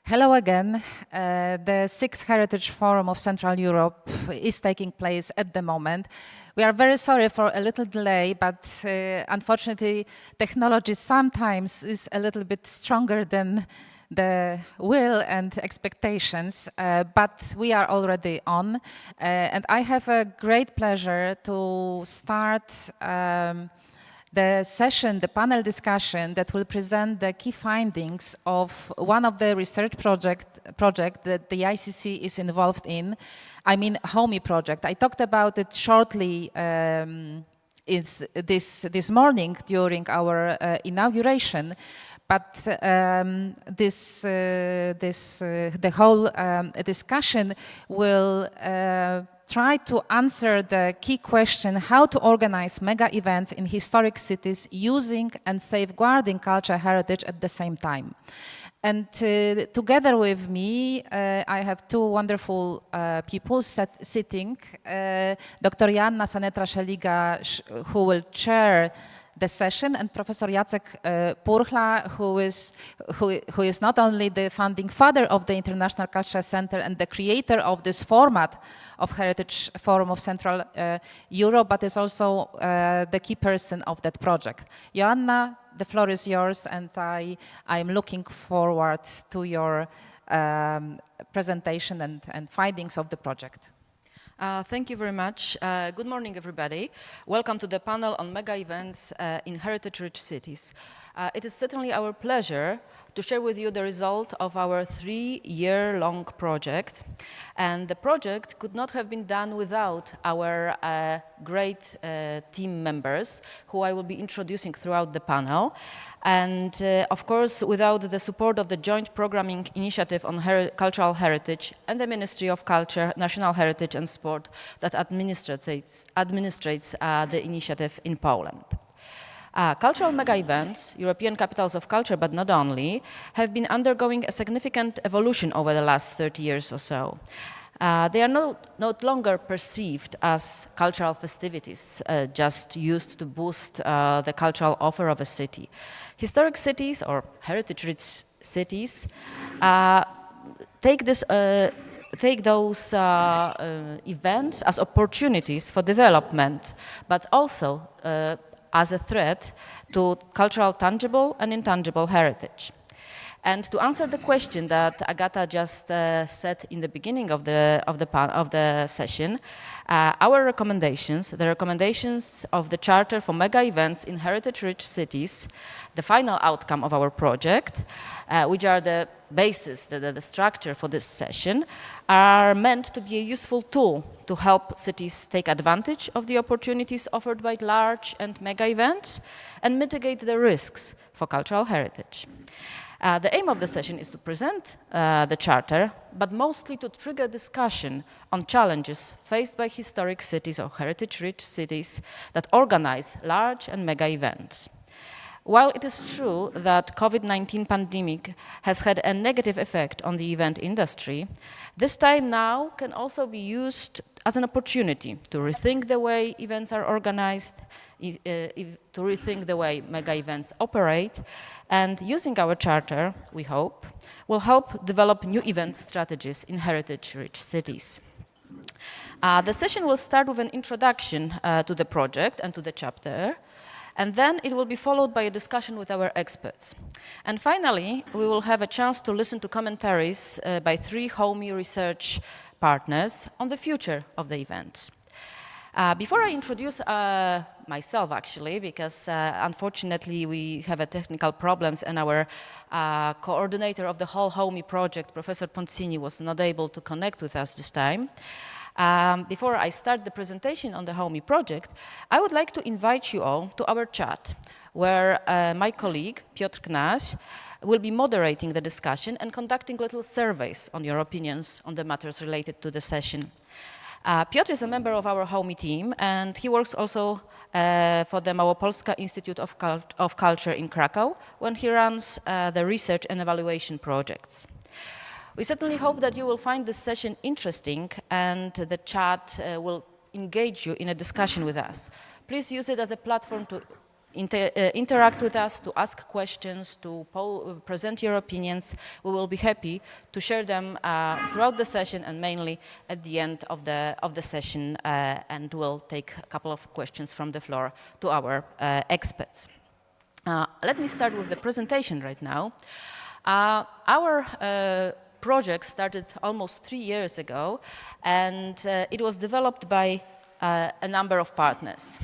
Hello again. The Sixth Heritage Forum of Central Europe is taking place at the moment. We are very sorry for a little delay, but unfortunately, technology sometimes is a little bit stronger than the will and expectations, but we are already on. And I have a great pleasure to start the session, the panel discussion that will present the key findings of one of the research project that the ICC is involved in. I mean, HOMEE project. I talked about it shortly this morning during our inauguration. But the whole discussion will try to answer the key question how to organize mega events in historic cities using and safeguarding cultural heritage at the same time. And together with me, I have two wonderful people sitting. Dr. Joanna Sanetra-Szeliga, who will chair the session, and Professor Jacek Purchla, who is not only the founding father of the International Cultural Center and the creator of this format of Heritage Forum of Central Europe, but is also the key person of that project. Joanna, the floor is yours, and I'm looking forward to your presentation and findings of the project. Thank you very much. Good morning, everybody. Welcome to the panel on mega events in heritage-rich cities. It is certainly our pleasure to share with you the result of our 3-year-long project. And the project could not have been done without our great team members, who I will be introducing throughout the panel. And of course, without the support of the Joint Programming Initiative on Cultural Heritage and the Ministry of Culture, National Heritage and Sport that administrates the initiative in Poland. Cultural mega events, European capitals of culture, but not only, have been undergoing a significant evolution over the last 30 years or so. They are no longer perceived as cultural festivities, just used to boost the cultural offer of a city. Historic cities or heritage-rich cities take those events as opportunities for development, but also as a threat to cultural tangible and intangible heritage. And to answer the question that Agata just said in the beginning of the session, our recommendations, the recommendations of the Charter for Mega Events in Heritage-Rich Cities, the final outcome of our project, which are the basis, the structure for this session, are meant to be a useful tool to help cities take advantage of the opportunities offered by large and mega events and mitigate the risks for cultural heritage. The aim of the session is to present the Charter, but mostly to trigger discussion on challenges faced by historic cities or heritage-rich cities that organize large and mega events. While it is true that COVID-19 pandemic has had a negative effect on the event industry, this time now can also be used as an opportunity to rethink the way events are organized, to rethink the way mega events operate, and using our charter, we hope, will help develop new event strategies in heritage-rich cities. The session will start with an introduction to the project and to the chapter, and then it will be followed by a discussion with our experts. And finally, we will have a chance to listen to commentaries by 3 HOMEE research partners on the future of the events. Before I introduce myself, actually, because unfortunately we have technical problems and our coordinator of the whole HOMEE project, Professor Ponzini, was not able to connect with us this time. Before I start the presentation on the HOMEE project, I would like to invite you all to our chat, where my colleague, Piotr Knaś, will be moderating the discussion and conducting little surveys on your opinions on the matters related to the session. Piotr is a member of our HOMEE team, and he works also for the Małopolska Institute of Culture in Krakow, when he runs the research and evaluation projects. We certainly hope that you will find this session interesting and the chat will engage you in a discussion with us. Please use it as a platform to interact with us, to ask questions, to present your opinions. We will be happy to share them throughout the session and mainly at the end of the session, and we'll take a couple of questions from the floor to our experts. Let me start with the presentation right now. Our project started almost 3 years ago, and it was developed by a number of partners.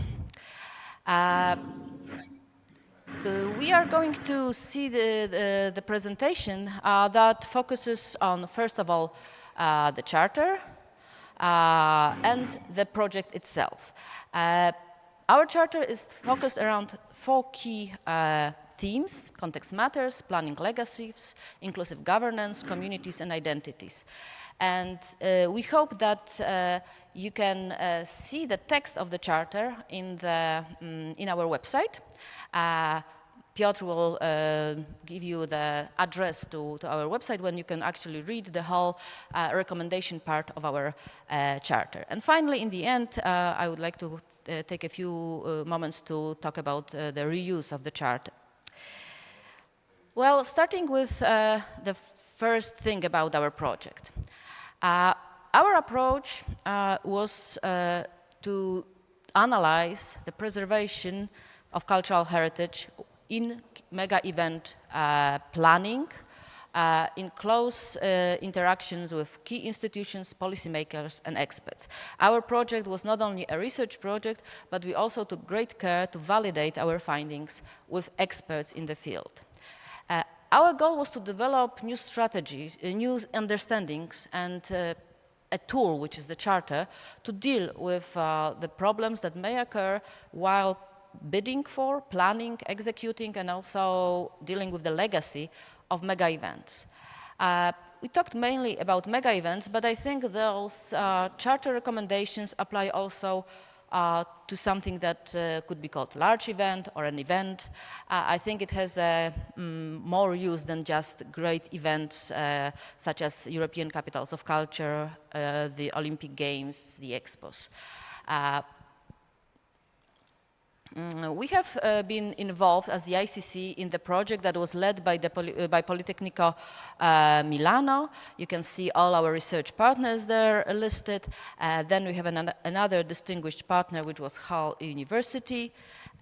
We are going to see the presentation that focuses on, first of all, the charter and the project itself. Our charter is focused around 4 key themes: context matters, planning legacies, inclusive governance, communities, and identities. And we hope that you can see the text of the charter in our website. Piotr will give you the address to our website when you can actually read the whole recommendation part of our charter. And finally, in the end, I would like to take a few moments to talk about the reuse of the charter. Well, starting with the first thing about our project. Our approach was to analyze the preservation of cultural heritage in mega event planning, in close interactions with key institutions, policymakers, and experts. Our project was not only a research project, but we also took great care to validate our findings with experts in the field. Our goal was to develop new strategies, new understandings, and a tool, which is the charter, to deal with the problems that may occur while bidding for, planning, executing, and also dealing with the legacy of mega events. We talked mainly about mega events, but I think those charter recommendations apply also to something that could be called large event or an event. I think it has more use than just great events such as European Capitals of Culture, the Olympic Games, the Expos. We have been involved as the ICC in the project that was led by Politecnico Milano. You can see all our research partners there listed. Then we have another distinguished partner, which was Hull University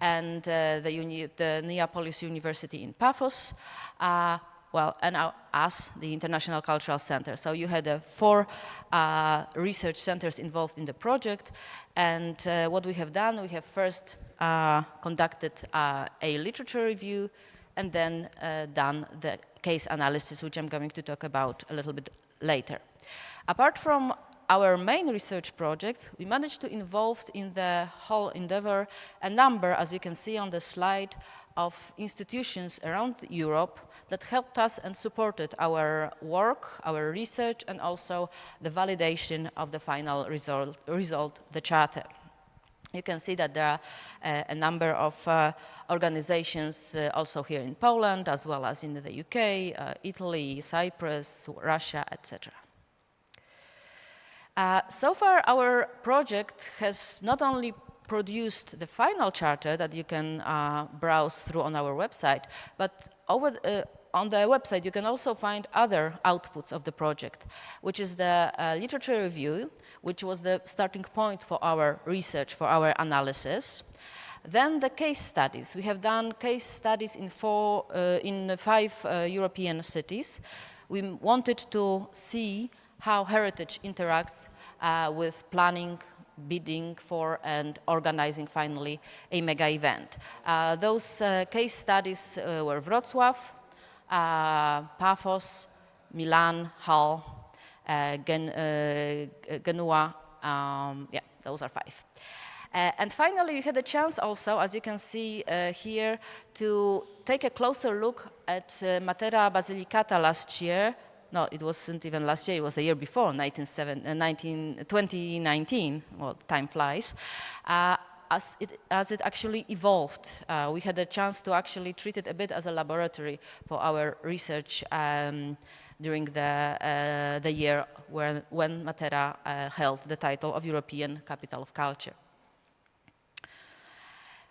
and the Neapolis University in Paphos. Well, and us, the International Cultural Center. So you had 4 research centers involved in the project. And what we have done, we have first conducted a literature review and then done the case analysis, which I'm going to talk about a little bit later. Apart from our main research project, we managed to involve in the whole endeavor a number, as you can see on the slide, of institutions around Europe that helped us and supported our work, our research, and also the validation of the final result, the charter. You can see that there are a number of organizations also here in Poland, as well as in the UK, Italy, Cyprus, Russia, etc. So far, our project has not only produced the final charter that you can browse through on our website, but on the website you can also find other outputs of the project, which is the literature review, which was the starting point for our research, for our analysis. Then the case studies. We have done case studies in 5 European cities. We wanted to see how heritage interacts with planning, bidding for, and organizing finally a mega event. Those case studies were Wrocław, Paphos, Milan, Hull, Genua. Yeah, those are 5. And finally, we had a chance also, as you can see here, to take a closer look at Matera Basilicata last year. No, it wasn't even last year, it was the year before, 2019. Well, time flies. As it actually evolved. We had a chance to actually treat it a bit as a laboratory for our research during the year when Matera held the title of European Capital of Culture.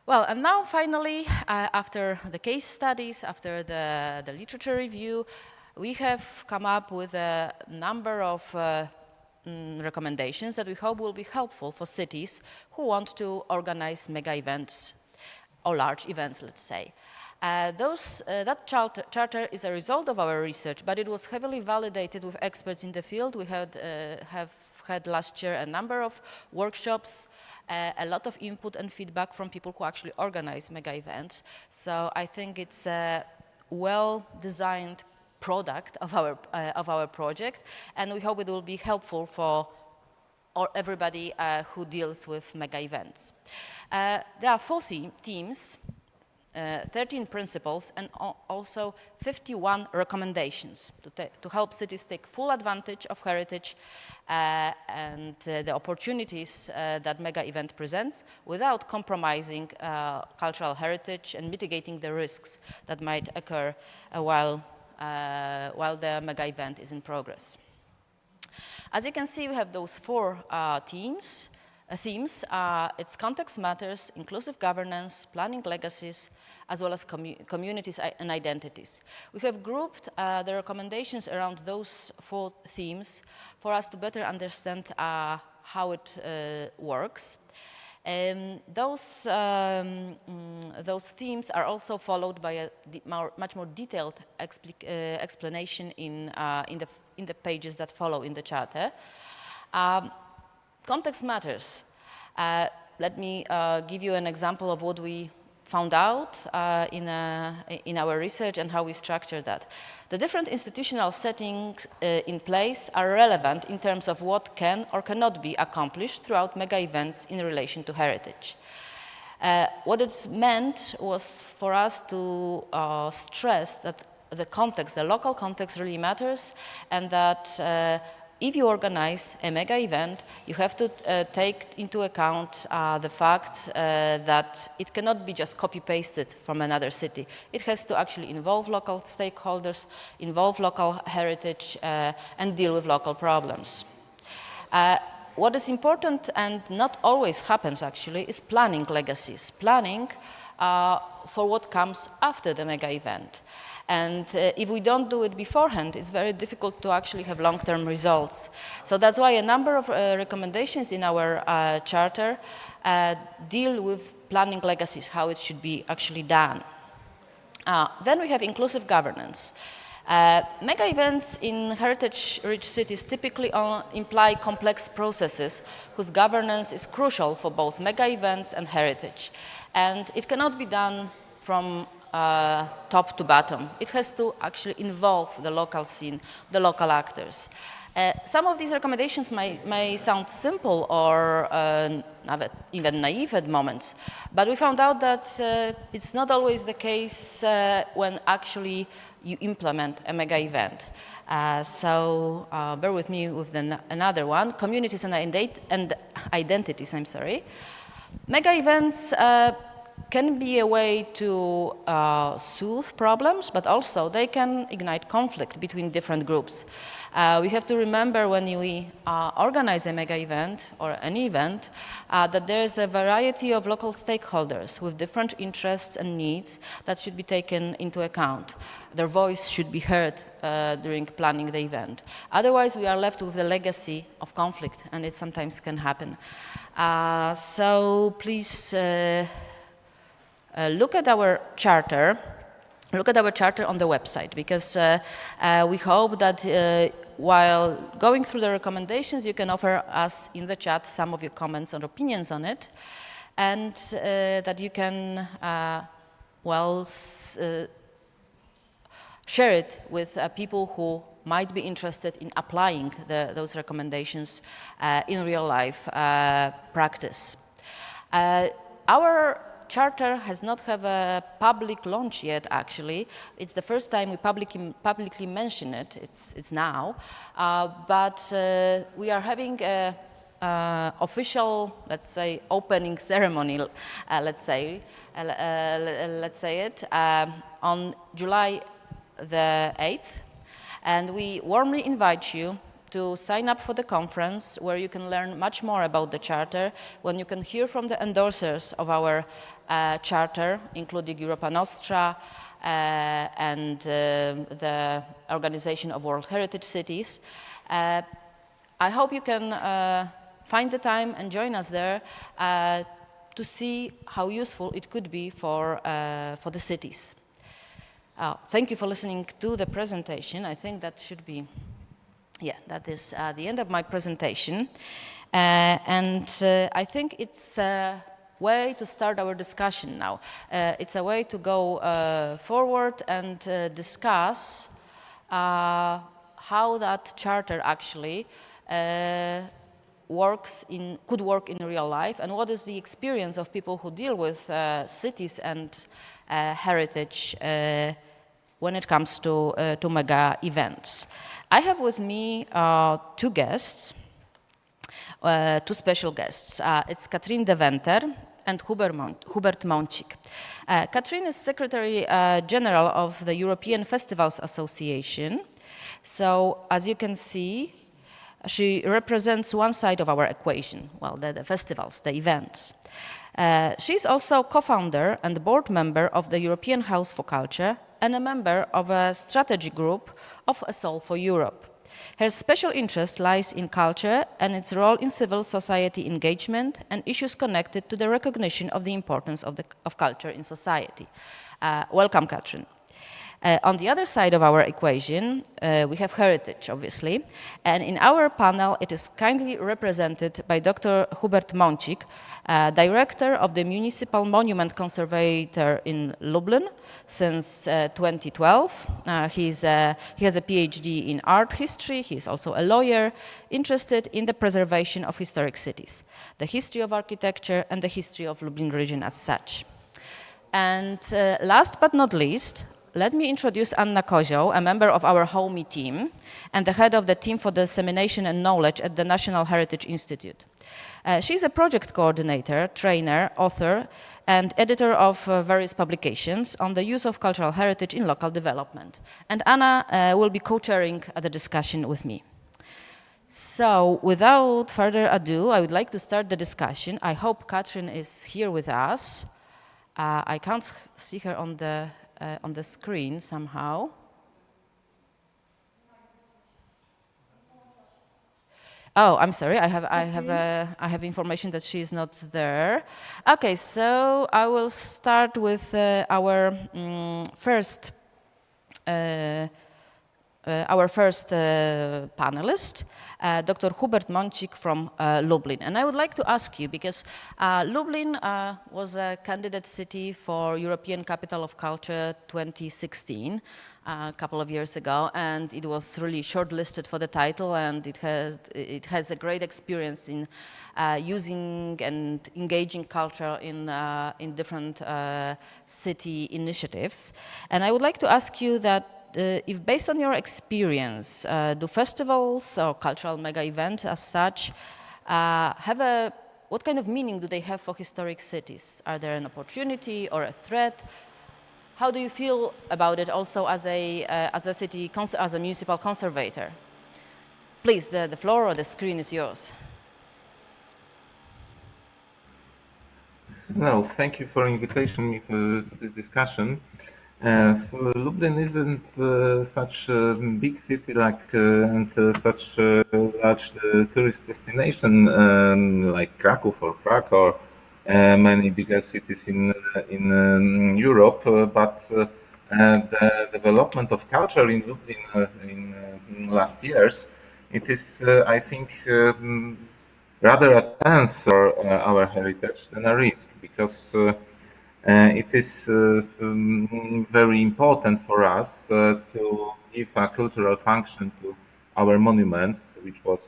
Well, and now finally, after the case studies, after the literature review, we have come up with a number of recommendations that we hope will be helpful for cities who want to organize mega events or large events, let's say. That charter is a result of our research, but it was heavily validated with experts in the field. We have had last year a number of workshops, a lot of input and feedback from people who actually organize mega events. So I think it's a well-designed product of our project, and we hope it will be helpful for everybody who deals with mega events. There are 4 themes, 13 principles, and also 51 recommendations to help cities take full advantage of heritage and the opportunities that mega event presents without compromising cultural heritage and mitigating the risks that might occur while the mega event is in progress. As you can see, we have those 4 themes. It's context matters, inclusive governance, planning legacies, as well as communities and identities. We have grouped the recommendations around those 4 themes for us to better understand how it works. Those themes are also followed by a much more detailed explanation in the pages that follow in the charter. Context matters. Let me give you an example of what we found out in our research and how we structured that. The different institutional settings in place are relevant in terms of what can or cannot be accomplished throughout mega events in relation to heritage. What it meant was for us to stress that the context, the local context really matters, and that if you organize a mega event, you have to take into account the fact that it cannot be just copy-pasted from another city. It has to actually involve local stakeholders, involve local heritage, and deal with local problems. What is important, and not always happens actually, is planning legacies, planning for what comes after the mega event. And if we don't do it beforehand, it's very difficult to actually have long-term results. So that's why a number of recommendations in our charter deal with planning legacies, how it should be actually done. Then we have inclusive governance. Mega events in heritage-rich cities typically imply complex processes whose governance is crucial for both mega events and heritage. And it cannot be done from top to bottom. It has to actually involve the local scene, the local actors. Some of these recommendations may sound simple or even naive at moments, but we found out that it's not always the case when actually you implement a mega event. So bear with me with another one, communities and identities, I'm sorry. Mega events can be a way to soothe problems, but also they can ignite conflict between different groups. We have to remember when we organize a mega event or any event that there's a variety of local stakeholders with different interests and needs that should be taken into account. Their voice should be heard during planning the event. Otherwise, we are left with the legacy of conflict, and it sometimes can happen. So please look at our charter. Look at our charter on the website, because we hope that while going through the recommendations, you can offer us in the chat some of your comments and opinions on it, and that you can, share it with people who might be interested in applying those recommendations in real life practice. Our charter has not have a public launch yet, actually. It's the first time we publicly mention it. It's now. But we are having a official, let's say, opening ceremony, let's say it, on July the 8th. And we warmly invite you to sign up for the conference where you can learn much more about the Charter, when you can hear from the endorsers of our Charter, including Europa Nostra and the Organization of World Heritage Cities. I hope you can find the time and join us there to see how useful it could be for the cities. Thank you for listening to the presentation. I think that should be, yeah, that is the end of my presentation. I think it's a way to start our discussion now. It's a way to go forward and discuss how that charter actually could work in real life, and what is the experience of people who deal with cities and heritage when it comes to mega events. I have with me two guests, two special guests. It's Kathrin Deventer and Hubert Mącik. Kathrin is Secretary General of the European Festivals Association. So, as you can see, she represents one side of our equation, well, the festivals, the events. She's also co-founder and board member of the European House for Culture and a member of a strategy group of A Soul for Europe. Her special interest lies in culture and its role in civil society engagement and issues connected to the recognition of the importance of culture in society. Welcome, Kathrin. On the other side of our equation, we have heritage, obviously, and in our panel it is kindly represented by Dr. Hubert Mącik, Director of the Municipal Monument Conservator in Lublin since 2012. He has a PhD in art history. He is also a lawyer interested in the preservation of historic cities, the history of architecture, and the history of Lublin region as such. And last but not least, let me introduce Kozioł, a member of our HOMEE team and the head of the team for dissemination and knowledge at the National Heritage Institute. She's a project coordinator, trainer, author, and editor of various publications on the use of cultural heritage in local development. And Anna will be co-chairing the discussion with me. So, without further ado, I would like to start the discussion. I hope Kathrin is here with us. I can't see her on the screen somehow. Oh, I'm sorry. I have information that she is not there. Okay, so I will start with our first panelist, Dr. Hubert Mącik from Lublin. And I would like to ask you, because Lublin was a candidate city for European Capital of Culture 2016, a couple of years ago, and it was really shortlisted for the title, and it has a great experience in using and engaging culture in different city initiatives. And I would like to ask you that if based on your experience, do festivals or cultural mega events as such what kind of meaning do they have for historic cities? Are there an opportunity or a threat? How do you feel about it also as a municipal conservator? Please, the floor or the screen is yours. No, thank you for inviting me to this discussion. Lublin isn't such a big city and such a large tourist destination like Kraków or Prague or many bigger cities in Europe, but the development of culture in Lublin in last years, it is, I think, rather a chance for our heritage than a risk, because it is very important for us to give a cultural function to our monuments, which was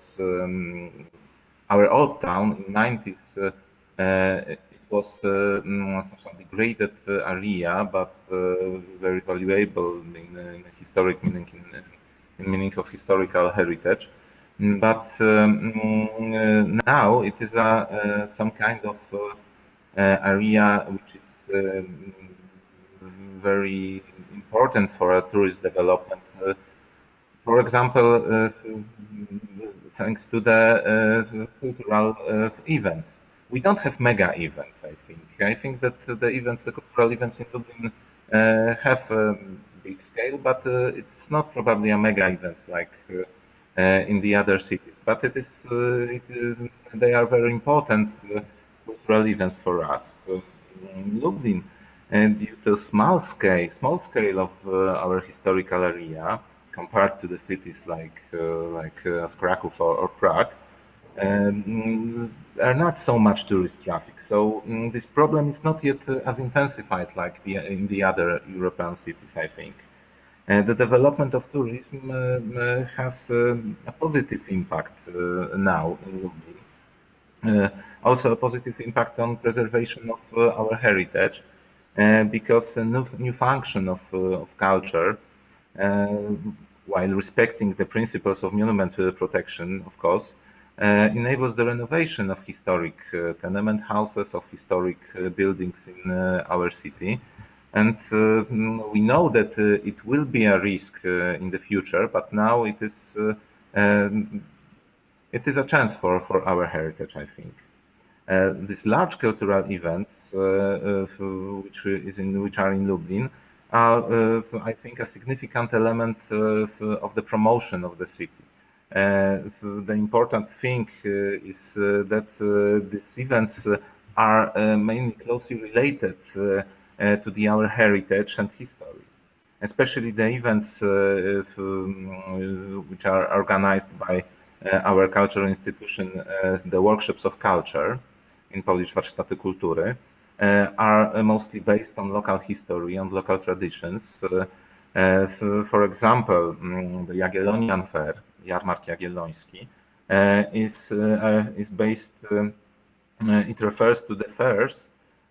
our old town in the 90s. It was such a degraded area, but very valuable in historic meaning, in meaning of historical heritage. But now it is some kind of area which is very important for a tourist development. For example, thanks to the cultural events. We don't have mega events, I think. I think that the events, the cultural events in Dublin have a big scale, but it's not probably a mega event like in the other cities. But they are very important cultural events for us. In Lublin, and due to small scale of our historical area compared to the cities like Kraków or Prague, are not so much tourist traffic. So this problem is not yet as intensified like in the other European cities, I think. The development of tourism has a positive impact now in Lublin. Also a positive impact on preservation of our heritage, because a new function of culture, uh, while respecting the principles of monument protection, of course, enables the renovation of historic tenement houses, of historic buildings in our city. And we know that it will be a risk in the future, but now it is a chance for our heritage, I think. These large cultural events, which are in Lublin, are, I think, a significant element of the promotion of the city. The important thing is that these events are mainly closely related to our heritage and history, especially the events which are organized by our cultural institution, the workshops of culture, in Polish Warsztaty Kultury, are mostly based on local history and local traditions. For example, the Jagiellonian Fair, Jarmark Jagielloński, is based, it refers to the fairs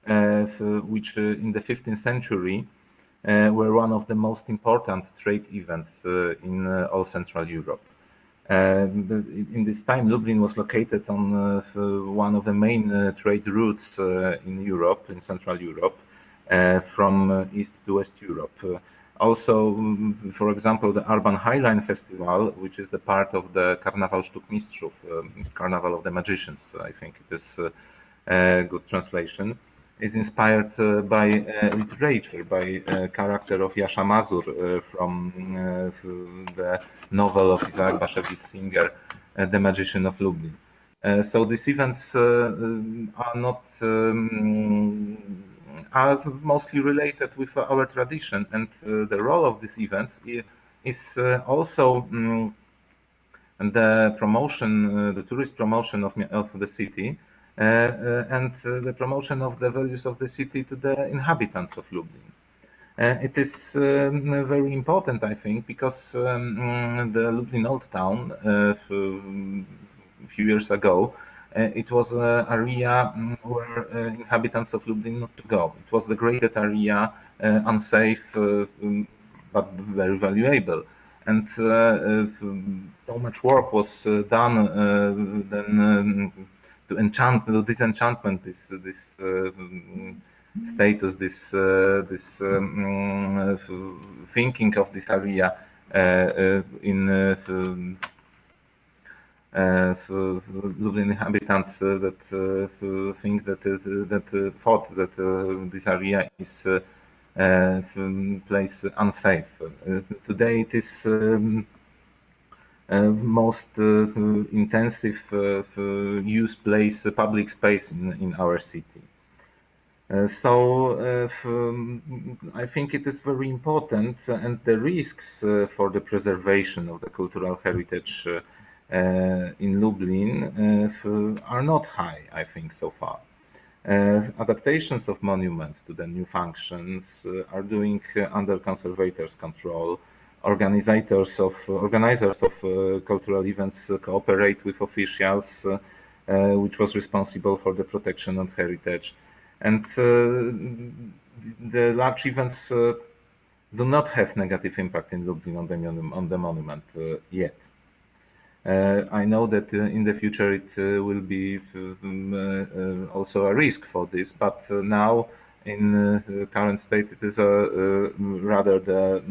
which in the 15th century were one of the most important trade events in all Central Europe. In this time, Lublin was located on one of the main trade routes in Europe, in Central Europe, from East to West Europe. Also, for example, the Urban Highline Festival, which is the part of the Karnaval Sztuk Mistrzów, Carnival of the Magicians, I think it is a good translation, is inspired by literature, by a character of Jasza Mazur from the novel of Isaac Bashevis Singer, The Magician of Lublin. So these events are not are mostly related with our tradition, and the role of these events is also the promotion, the tourist promotion of the city, and the promotion of the values of the city to the inhabitants of Lublin. It is very important, I think, because the Lublin Old Town, a few years ago, it was an area where inhabitants of Lublin not to go. It was degraded area, unsafe, but very valuable. And so much work was done then to disenchantment this status, this thinking of this area in Lublin inhabitants that think that thought that this area is place unsafe. Today it is most intensive use place, public space in our city. So I think it is very important, and the risks for the preservation of the cultural heritage in Lublin are not high, I think, so far. Adaptations of monuments to the new functions are doing under conservators' control. Organizers of cultural events cooperate with officials, which was responsible for the protection of heritage. And the large events do not have negative impact in Lublin on the monument yet. I know that in the future it will be also a risk for this, but now in the current state it is rather the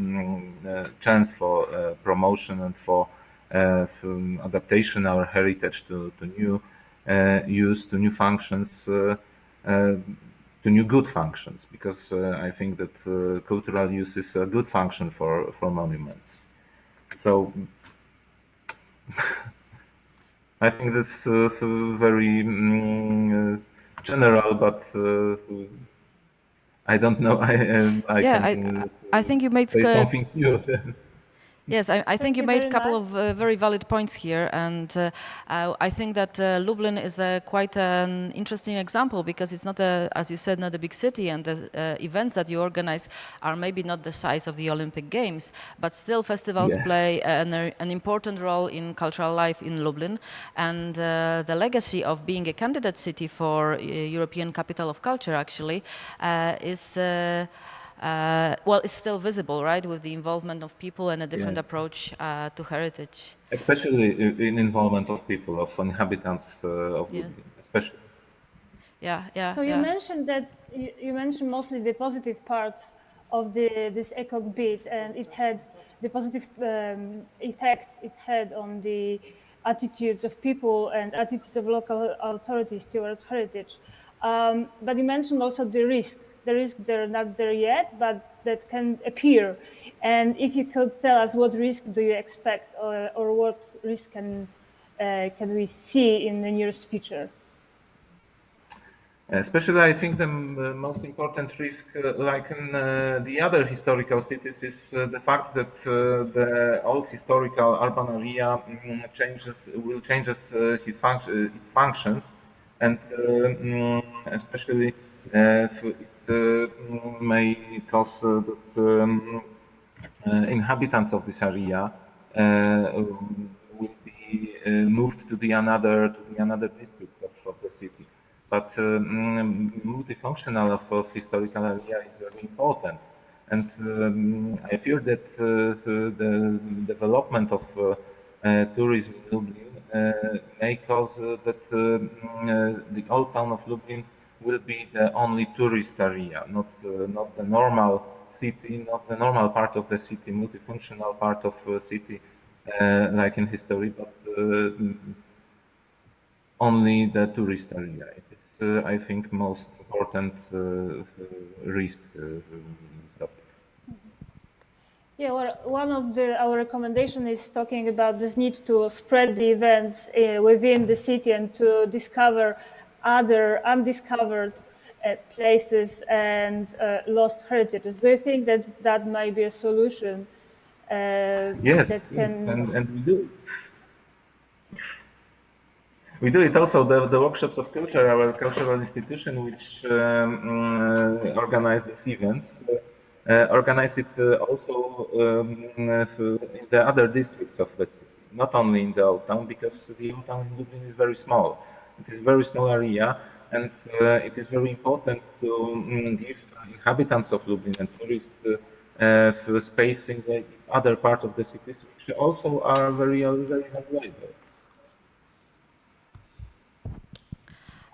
chance for promotion and for adaptation our heritage to new use, to new functions, to new good functions, because I think that cultural use is a good function for monuments. So I think that's very general, but I don't know. I think you made say something new. Yes, I think you made a couple of very valid points here, and I think that Lublin is quite an interesting example, because it's not as you said, not a big city, and the events that you organize are maybe not the size of the Olympic Games, but still festivals Yes. play an important role in cultural life in Lublin, and the legacy of being a candidate city for European Capital of Culture actually is. Well, it's still visible, right, with the involvement of people and a different approach to heritage. Especially in involvement of people, of inhabitants of Lublin, especially. Yeah. So you mentioned that you mentioned mostly the positive parts of this ECOG bid, and it had the positive effects it had on the attitudes of people and attitudes of local authorities towards heritage. But you mentioned also the risk. The risk, they're not there yet, but that can appear. And if you could tell us what risk do you expect, or what risk can we see in the nearest future? Especially, I think the most important risk, like in the other historical cities, is the fact that the old historical urban area will changes its functions, and especially it may cause that inhabitants of this area will be moved to the another district of the city. But multifunctional of historical area is very important, and I fear that the development of tourism in Lublin may cause that the old town of Lublin will be the only tourist area, not the normal city, not the normal part of the city, multifunctional part of city, like in history, but only the tourist area. It is, I think, most important risk topic. Yeah, well, one of our recommendation is talking about this need to spread the events within the city and to discover other undiscovered places and lost heritages. Do you think that that might be a solution? Yes, that can... and we do. We do it also, the workshops of culture, our cultural institution, which organize these events, organize it also in the other districts of the city, not only in the old town, because the old town in Lublin is very small. It is a very small area, and it is very important to give inhabitants of Lublin and tourists space in the other part of the cities, which also are very valuable.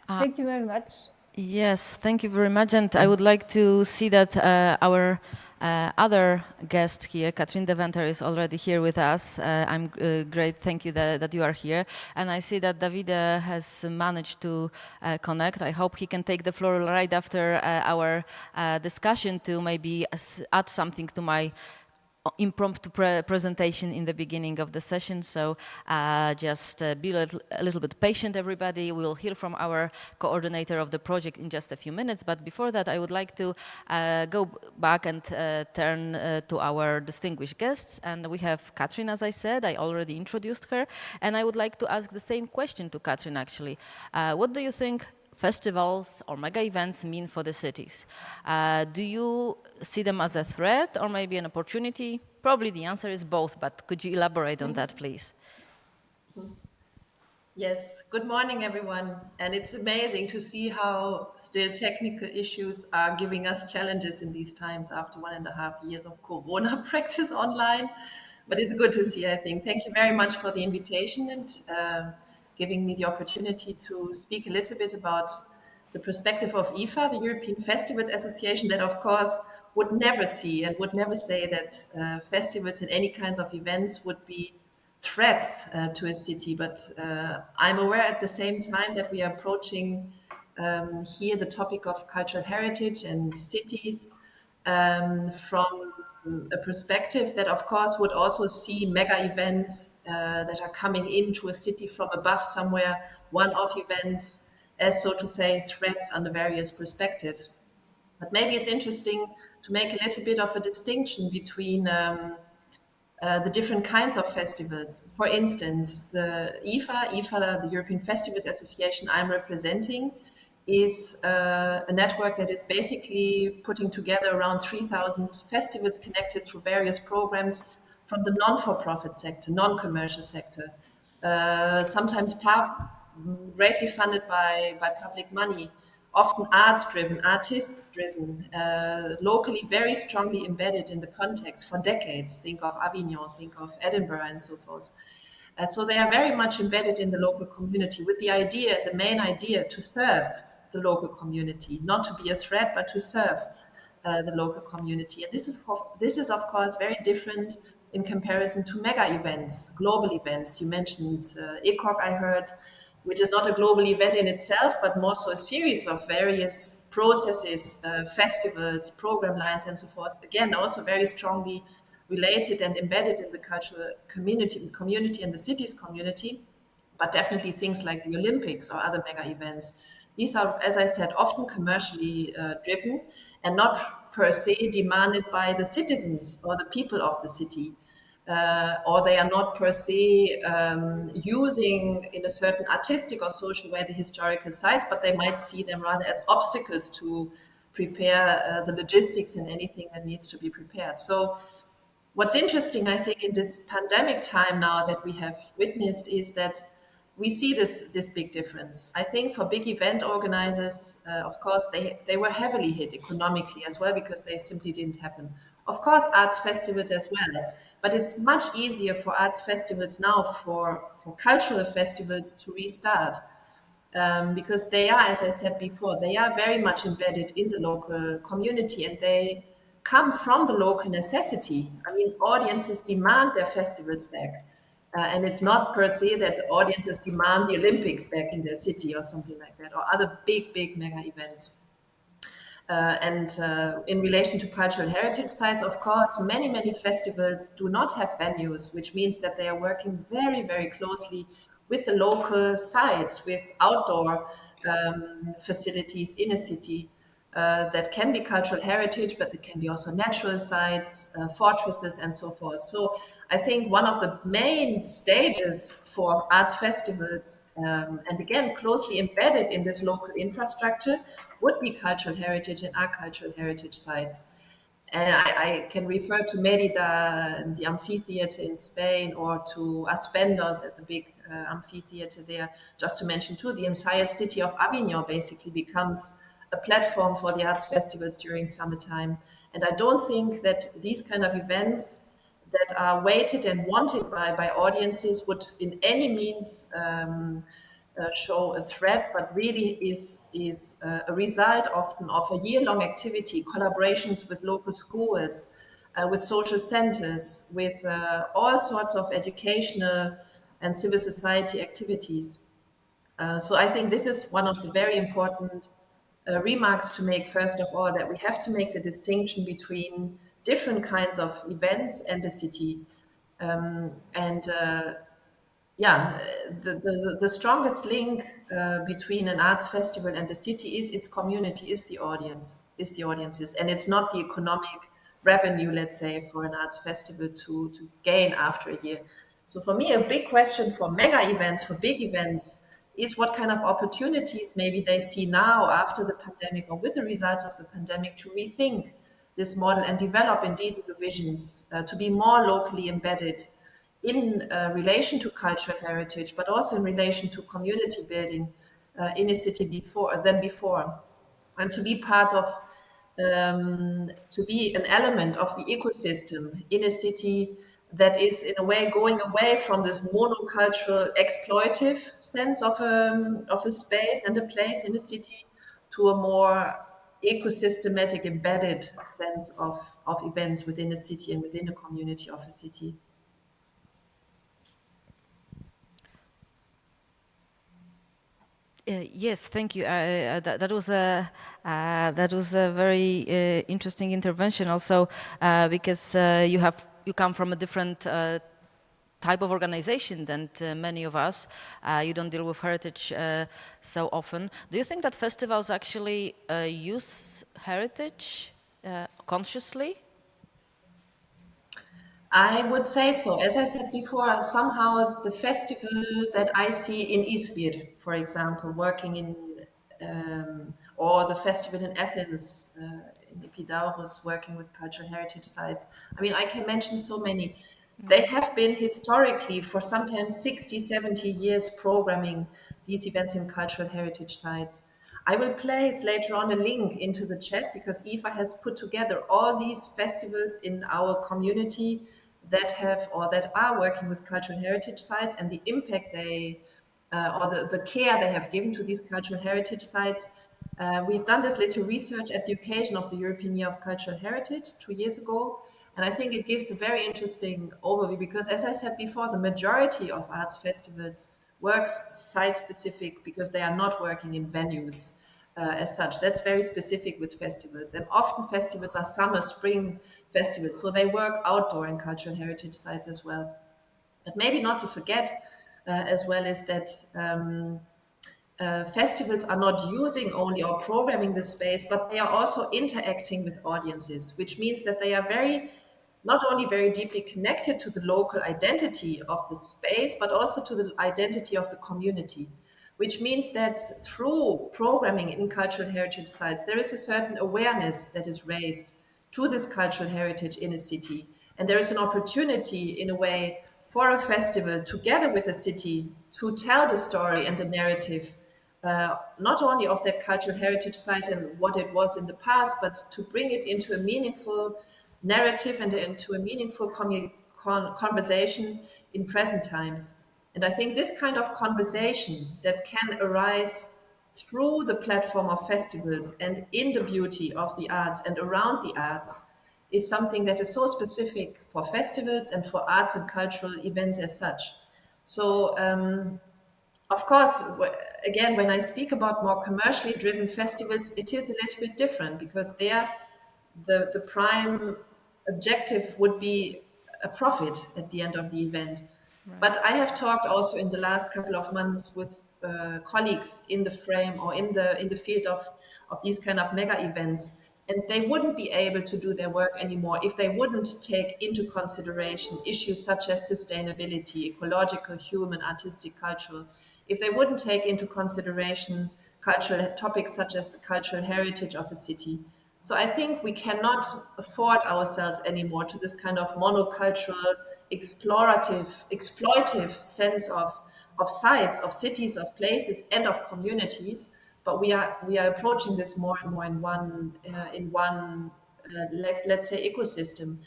Thank you very much. Yes, thank you very much. And I would like to see that our other guest here, Kathrin Deventer, is already here with us. I'm great, thank you that you are here. And I see that Davide has managed to connect. I hope he can take the floor right after our discussion to maybe add something to my impromptu presentation in the beginning of the session, so just be a little bit patient, everybody. We'll hear from our coordinator of the project in just a few minutes, but before that I would like to go back and turn to our distinguished guests, and we have Kathrin, as I said. I already introduced her, and I would like to ask the same question to Kathrin actually. What do you think festivals or mega events mean for the cities? Do you see them as a threat or maybe an opportunity? Probably the answer is both, but could you elaborate on that, please? Yes, good morning, everyone. And it's amazing to see how still technical issues are giving us challenges in these times after 1.5 years of Corona practice online. But it's good to see, I think. Thank you very much for the invitation and giving me the opportunity to speak a little bit about the perspective of IFA, the European Festivals Association, that of course would never see and would never say that festivals and any kinds of events would be threats to a city, but I'm aware at the same time that we are approaching here the topic of cultural heritage and cities from a perspective that, of course, would also see mega events that are coming into a city from above somewhere, one-off events, as so to say, threats under various perspectives. But maybe it's interesting to make a little bit of a distinction between the different kinds of festivals. For instance, the IFA, the European Festivals Association I'm representing, is a network that is basically putting together around 3,000 festivals connected through various programs from the non-for-profit sector, non-commercial sector, sometimes greatly funded by public money, often arts-driven, artists-driven, locally very strongly embedded in the context for decades. Think of Avignon, think of Edinburgh, and so forth. So they are very much embedded in the local community with the idea, the main idea, to serve the local community, not to be a threat, but to serve the local community. And this is of course very different in comparison to mega events, global events. You mentioned ECOG, I heard, which is not a global event in itself, but more so a series of various processes, festivals, program lines, and so forth. Again, also very strongly related and embedded in the cultural community and the city's community, but definitely things like the Olympics or other mega events. These are, as I said, often commercially driven and not per se demanded by the citizens or the people of the city. Or they are not per se using in a certain artistic or social way the historical sites, but they might see them rather as obstacles to prepare the logistics and anything that needs to be prepared. So what's interesting, I think, in this pandemic time now that we have witnessed is that we see this big difference. I think for big event organizers, of course, they were heavily hit economically as well because they simply didn't happen. Of course, arts festivals as well, but it's much easier for arts festivals now, for cultural festivals to restart because they are, as I said before, they are very much embedded in the local community and they come from the local necessity. I mean, audiences demand their festivals back. And it's not per se that audiences demand the Olympics back in their city or something like that, or other big mega events. In relation to cultural heritage sites, of course, many festivals do not have venues, which means that they are working very closely with the local sites, with outdoor facilities in a city that can be cultural heritage, but it can be also natural sites, fortresses, and so forth. So I think one of the main stages for arts festivals, and again, closely embedded in this local infrastructure, would be cultural heritage and are cultural heritage sites. And I can refer to Merida and the amphitheater in Spain, or to Aspendos at the big amphitheater there, just to mention too, the entire city of Avignon basically becomes a platform for the arts festivals during summertime. And I don't think that these kind of events that are weighted and wanted by audiences would in any means show a threat, but really is a result often of a year-long activity, collaborations with local schools, with social centers, with all sorts of educational and civil society activities. So I think this is one of the very important remarks to make, first of all, that we have to make the distinction between different kinds of events and the city. The strongest link between an arts festival and the city is its community, is the audiences, and it's not the economic revenue, let's say, for an arts festival to gain after a year. So for me, a big question for mega events, for big events, is what kind of opportunities maybe they see now after the pandemic or with the results of the pandemic to rethink this model and develop indeed new visions to be more locally embedded in relation to cultural heritage, but also in relation to community building in a city than before, and to be part of, to be an element of the ecosystem in a city that is in a way going away from this monocultural exploitive sense of a space and a place in a city to a more ecosystematic embedded sense of events within a city and within a community of a city. Yes, thank you. That was a very interesting intervention. Also, because you come from a different type of organization than many of us. You don't deal with heritage so often. Do you think that festivals actually use heritage consciously? I would say so. As I said before, somehow the festival that I see in Izmir, for example, working in, or the festival in Athens, in Epidaurus, working with cultural heritage sites. I mean, I can mention so many. They have been historically for sometimes 60, 70 years programming these events in cultural heritage sites. I will place later on a link into the chat because Eva has put together all these festivals in our community that have or that are working with cultural heritage sites and the impact they or the care they have given to these cultural heritage sites. We've done this little research at the occasion of the European Year of Cultural Heritage 2 years ago. And I think it gives a very interesting overview because, as I said before, the majority of arts festivals works site-specific because they are not working in venues as such. That's very specific with festivals. And often festivals are summer, spring festivals, so they work outdoor in cultural heritage sites as well. But maybe not to forget as well is that festivals are not using only or programming the space, but they are also interacting with audiences, which means that they are not only very deeply connected to the local identity of the space, but also to the identity of the community, which means that through programming in cultural heritage sites, there is a certain awareness that is raised to this cultural heritage in a city. And there is an opportunity, in a way, for a festival together with the city to tell the story and the narrative not only of that cultural heritage site and what it was in the past, but to bring it into a meaningful narrative and into a meaningful conversation in present times. And I think this kind of conversation that can arise through the platform of festivals and in the beauty of the arts and around the arts is something that is so specific for festivals and for arts and cultural events as such. So, of course, again, when I speak about more commercially driven festivals, it is a little bit different because there the prime objective would be a profit at the end of the event. Right. But I have talked also in the last couple of months with colleagues in the frame or in the field of these kind of mega events, and they wouldn't be able to do their work anymore if they wouldn't take into consideration issues such as sustainability, ecological, human, artistic, cultural, if they wouldn't take into consideration cultural topics such as the cultural heritage of a city. So I think we cannot afford ourselves anymore to this kind of monocultural, exploitive sense of sites, of cities, of places, and of communities. But we are approaching this more and more in one let's say ecosystem.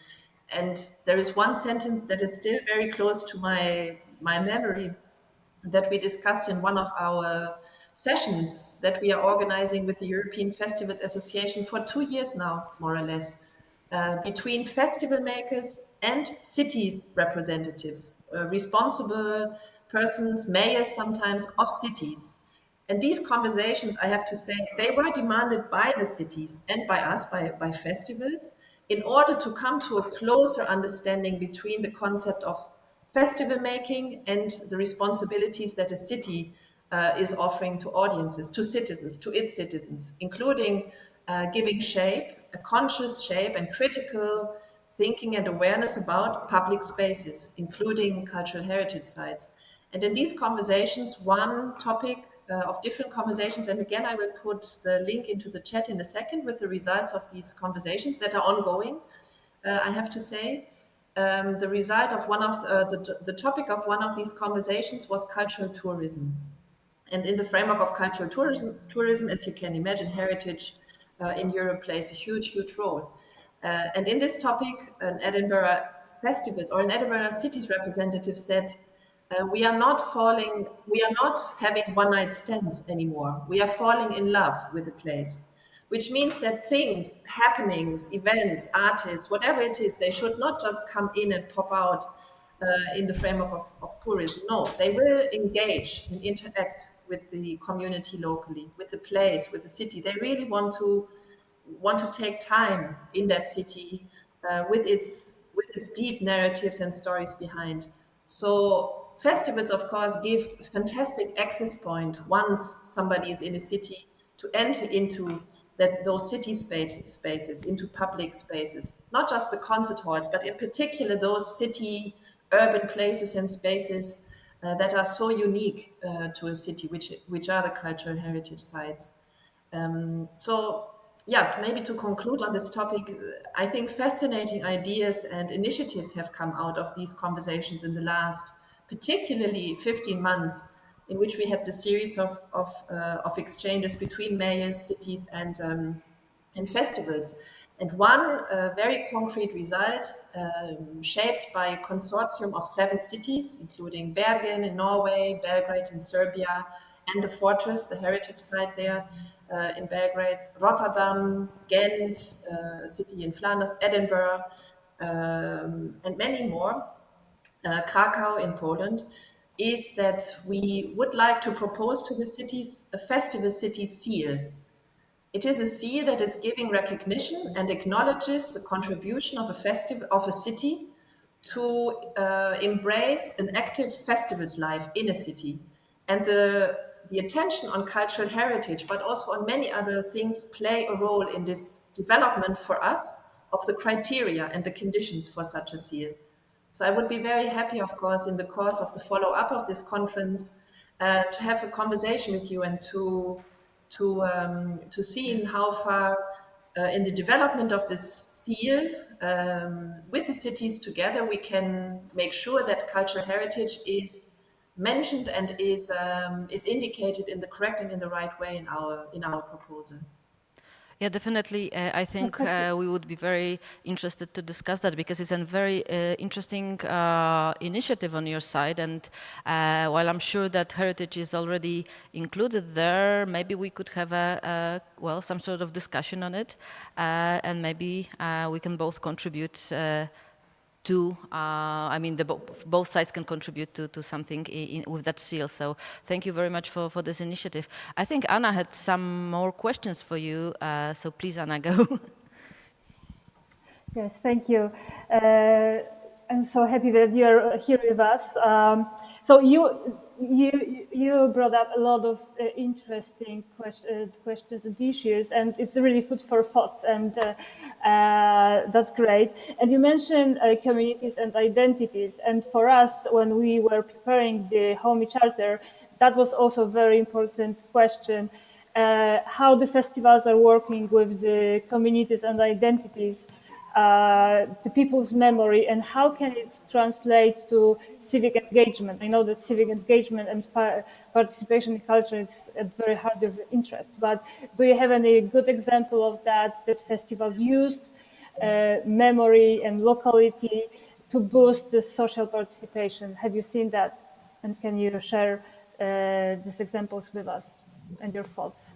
And there is one sentence that is still very close to my memory that we discussed in one of our sessions that we are organizing with the European Festivals Association for 2 years now, more or less, between festival makers and cities representatives, responsible persons, mayors sometimes of cities. And these conversations, I have to say, they were demanded by the cities and by us, by festivals, in order to come to a closer understanding between the concept of festival making and the responsibilities that a city is offering to audiences, to citizens, to its citizens, including giving shape, a conscious shape and critical thinking and awareness about public spaces, including cultural heritage sites. And in these conversations, one topic of different conversations, and again, I will put the link into the chat in a second with the results of these conversations that are ongoing, I have to say. The result of one of the topic of one of these conversations was cultural tourism. And in the framework of cultural tourism, as you can imagine, heritage in Europe plays a huge role. And in this topic, an Edinburgh festivals or an Edinburgh city's representative said, we are not having one-night stands anymore. We are falling in love with the place, which means that things, happenings, events, artists, whatever it is, they should not just come in and pop out in the framework of tourism. No, they will engage and interact with the community locally, with the place, with the city. They really want to take time in that city with its deep narratives and stories behind. So festivals, of course, give a fantastic access point once somebody is in a city to enter into those city spaces, into public spaces, not just the concert halls, but in particular those city urban places and spaces that are so unique to a city, which are the cultural heritage sites. So yeah, maybe to conclude on this topic, I think fascinating ideas and initiatives have come out of these conversations in the last, particularly 15 months, in which we had the series of exchanges between mayors, cities, and festivals. And one very concrete result, shaped by a consortium of 7 cities, including Bergen in Norway, Belgrade in Serbia, and the fortress, the heritage site there in Belgrade, Rotterdam, Ghent, a city in Flanders, Edinburgh, and many more, Krakow in Poland, is that we would like to propose to the cities a festival city seal. It is a seal that is giving recognition and acknowledges the contribution of a city to embrace an active festivals life in a city. And the attention on cultural heritage, but also on many other things, play a role in this development for us of the criteria and the conditions for such a seal. So I would be very happy, of course, in the course of the follow-up of this conference, to have a conversation with you and to see in how far in the development of this seal with the cities together we can make sure that cultural heritage is mentioned and is indicated in the correct and in the right way in our proposal. Yeah, definitely. I think we would be very interested to discuss that, because it's a very interesting initiative on your side. And while I'm sure that heritage is already included there, maybe we could have some sort of discussion on it, and maybe we can both contribute both sides can contribute to something with that seal. So thank you very much for this initiative. I think Anna had some more questions for you. So please, Anna, go. Yes, thank you. I'm so happy that you're here with us. So you brought up a lot of interesting questions and issues, and it's really food for thoughts, and that's great. And you mentioned communities and identities, and for us, when we were preparing the HOMEE Charter, that was also a very important question. How the festivals are working with the communities and identities, the people's memory, and how can it translate to civic engagement? I know that civic engagement and participation in culture is at very heart of interest, but do you have any good example of that festivals used memory and locality to boost the social participation? Have you seen that? And can you share these examples with us and your thoughts?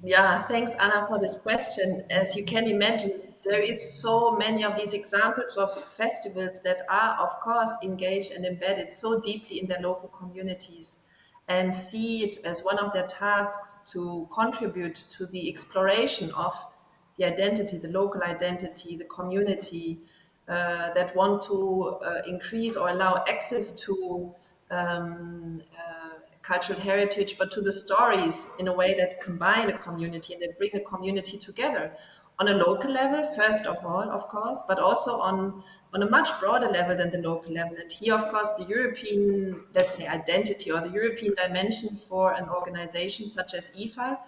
Yeah, thanks, Anna, for this question. As you can imagine, there is so many of these examples of festivals that are, of course, engaged and embedded so deeply in their local communities and see it as one of their tasks to contribute to the exploration of the identity, the local identity, the community that want to increase or allow access to cultural heritage, but to the stories in a way that combine a community and that bring a community together on a local level, first of all, of course, but also on a much broader level than the local level. And here, of course, the European, let's say, identity or the European dimension for an organization such as IFA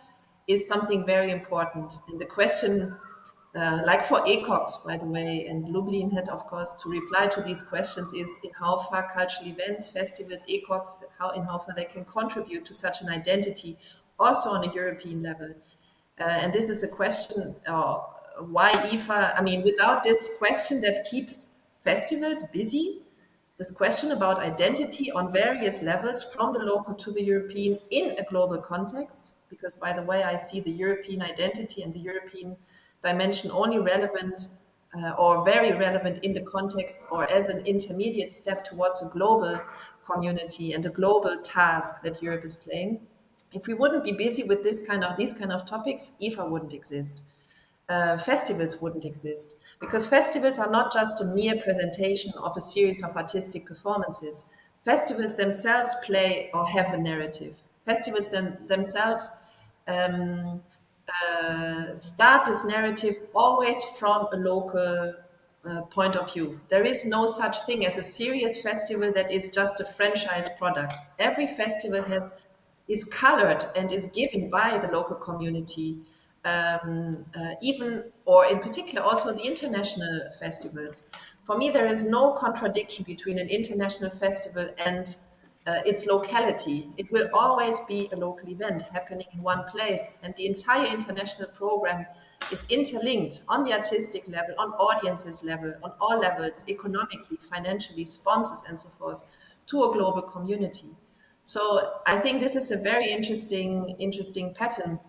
is something very important. And the question, like for ECOX, by the way, and Lublin had, of course, to reply to these questions, is in how far cultural events, festivals, ECOX, in how far they can contribute to such an identity, also on a European level. And this is a question, why IFA, I mean, without this question that keeps festivals busy, this question about identity on various levels, from the local to the European in a global context, because, by the way, I see the European identity and the European dimension only relevant or very relevant in the context or as an intermediate step towards a global community and a global task that Europe is playing. If we wouldn't be busy with these kind of topics, IFA wouldn't exist. Festivals wouldn't exist, because festivals are not just a mere presentation of a series of artistic performances. Festivals themselves play or have a narrative. Festivals themselves start this narrative always from a local point of view. There is no such thing as a serious festival that is just a franchise product. Every festival is colored and is given by the local community, even, or in particular, also the international festivals. For me, there is no contradiction between an international festival and its locality. It will always be a local event happening in one place, and the entire international program is interlinked on the artistic level, on audiences level, on all levels, economically, financially, sponsors and so forth, to a global community. So I think this is a very interesting pattern.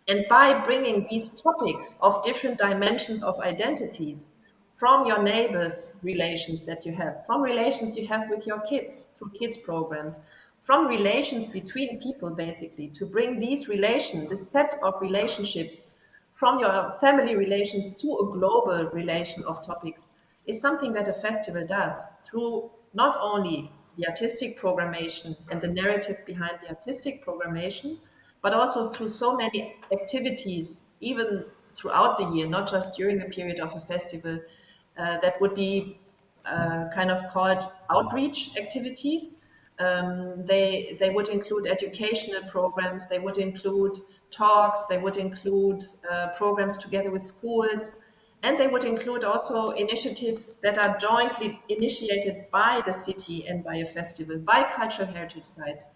And by bringing these topics of different dimensions of identities from your neighbors' relations that you have, from relations you have with your kids, through kids programs, from relations between people, basically, to bring these relations, this set of relationships from your family relations to a global relation of topics, is something that a festival does through not only the artistic programmation and the narrative behind the artistic programmation, but also through so many activities, even throughout the year, not just during a period of a festival, that would be kind of called outreach activities. They would include educational programs, they would include talks, they would include programs together with schools, and they would include also initiatives that are jointly initiated by the city and by a festival, by cultural heritage sites.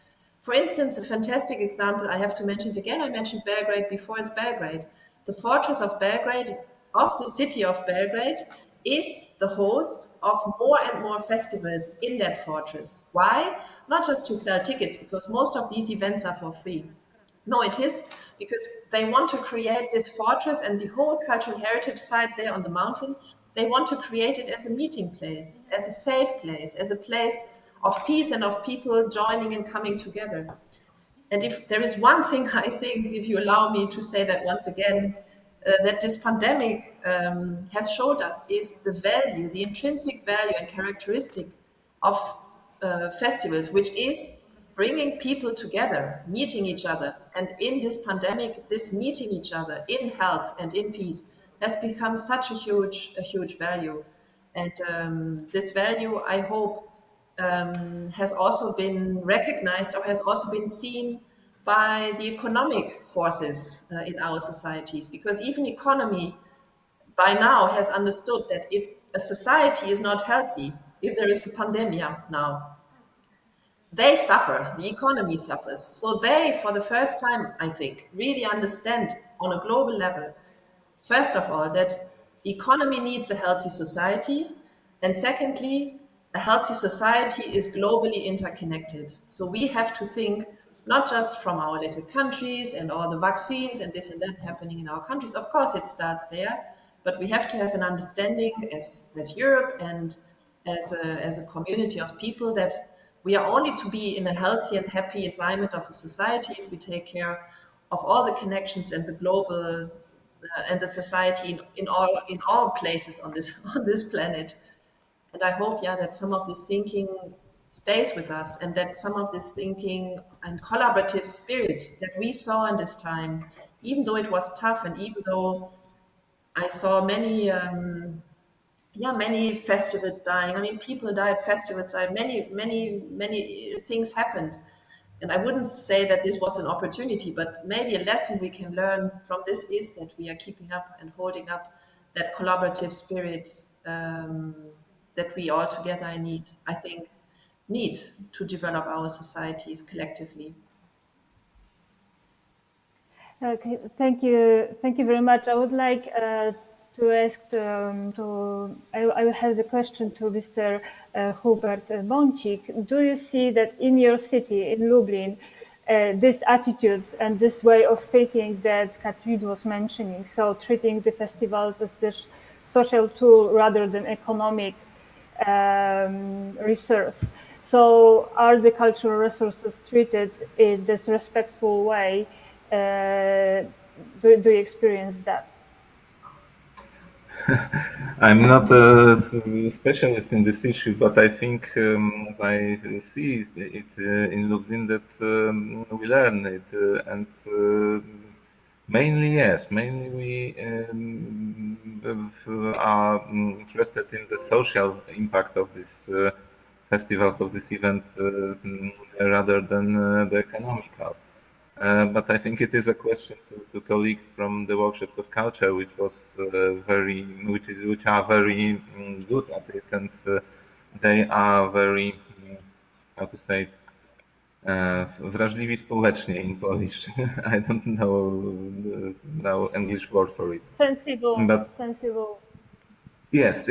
For instance, a fantastic example, I have to mention it again, I mentioned Belgrade before, is Belgrade. The fortress of Belgrade, of the city of Belgrade, is the host of more and more festivals in that fortress. Why? Not just to sell tickets, because most of these events are for free. No, it is because they want to create this fortress and the whole cultural heritage site there on the mountain. They want to create it as a meeting place, as a safe place, as a place of peace and of people joining and coming together. And if there is one thing, I think, if you allow me to say that once again, that this pandemic has showed us is the value, the intrinsic value and characteristic of festivals, which is bringing people together, meeting each other. And in this pandemic, this meeting each other in health and in peace has become such a huge value. And this value, I hope, has also been recognized or has also been seen by the economic forces in our societies, because even economy by now has understood that if a society is not healthy, if there is a pandemic now, they suffer, the economy suffers. So they, for the first time, I think, really understand on a global level, first of all, that economy needs a healthy society, and secondly, a healthy society is globally interconnected. So we have to think not just from our little countries and all the vaccines and this and that happening in our countries. Of course, it starts there, but we have to have an understanding as Europe and as a community of people that we are only to be in a healthy and happy environment of a society if we take care of all the connections and the global and the society in all places on this planet. And I hope, that some of this thinking stays with us, and that some of this thinking and collaborative spirit that we saw in this time, even though it was tough, and even though I saw many festivals dying. I mean, people died, festivals died, many things happened. And I wouldn't say that this was an opportunity, but maybe a lesson we can learn from this is that we are keeping up and holding up that collaborative spirit that we all together need to develop our societies collectively. Okay, thank you very much. I would like to ask I will have the question to Mr. Hubert Mącik. Do you see that in your city, in Lublin, this attitude and this way of thinking that Kathrin was mentioning. So treating the festivals as this social tool rather than economic resource. So are the cultural resources treated in this respectful way? Do you experience that? I'm not a specialist in this issue, but I think as I see it in Lublin that we learn it, and mainly yes, mainly we are interested in the social impact of this festivals, of this event, rather than the economical. But I think it is a question to colleagues from the workshops of culture, which are very good at it, and they are very, how to say, wrażliwi społecznie in Polish. I don't know English word for it. Sensible, But sensible. yes.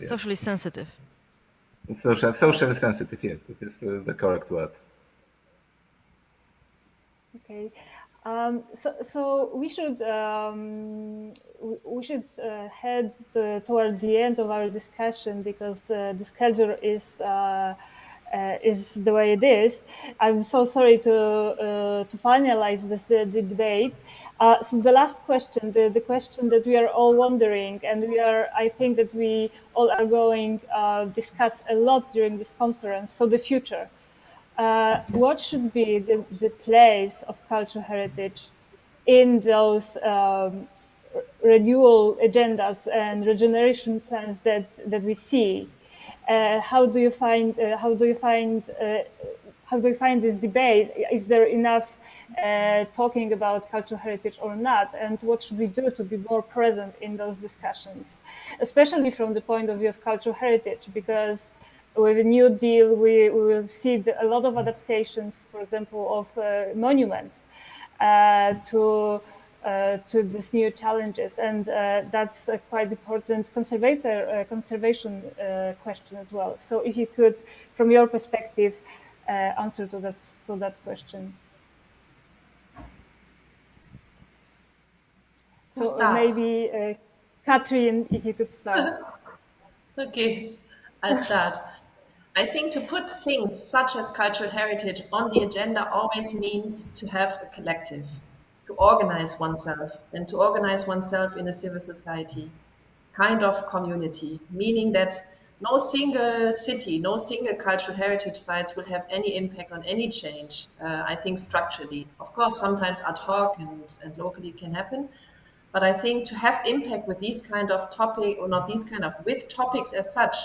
Socially sensitive. Socially sensitive. Yes, it is the correct word. Okay, so we should head toward the end of our discussion because the schedule is the way it is. I'm so sorry to finalize the debate. So the last question, the question that we are all wondering, and I think that we all are going discuss a lot during this conference. So the future. What should be the place of cultural heritage in those renewal agendas and regeneration plans that we see? How do you find this debate? Is there enough talking about cultural heritage or not? And what should we do to be more present in those discussions, especially from the point of view of cultural heritage? Because with a New Deal, we will see a lot of adaptations, for example, of monuments to these new challenges, and that's a quite important conservation question as well. So, if you could, from your perspective, answer to that question. Who So starts? maybe Kathrin, if you could start. Okay, I'll start. I think to put things such as cultural heritage on the agenda always means to have a collective, to organize oneself, and to organize oneself in a civil society, kind of community, meaning that no single city, no single cultural heritage sites will have any impact on any change, I think structurally. Of course, sometimes ad hoc and locally can happen, but I think to have impact with these kind of topic, or not these kind of, with topics as such,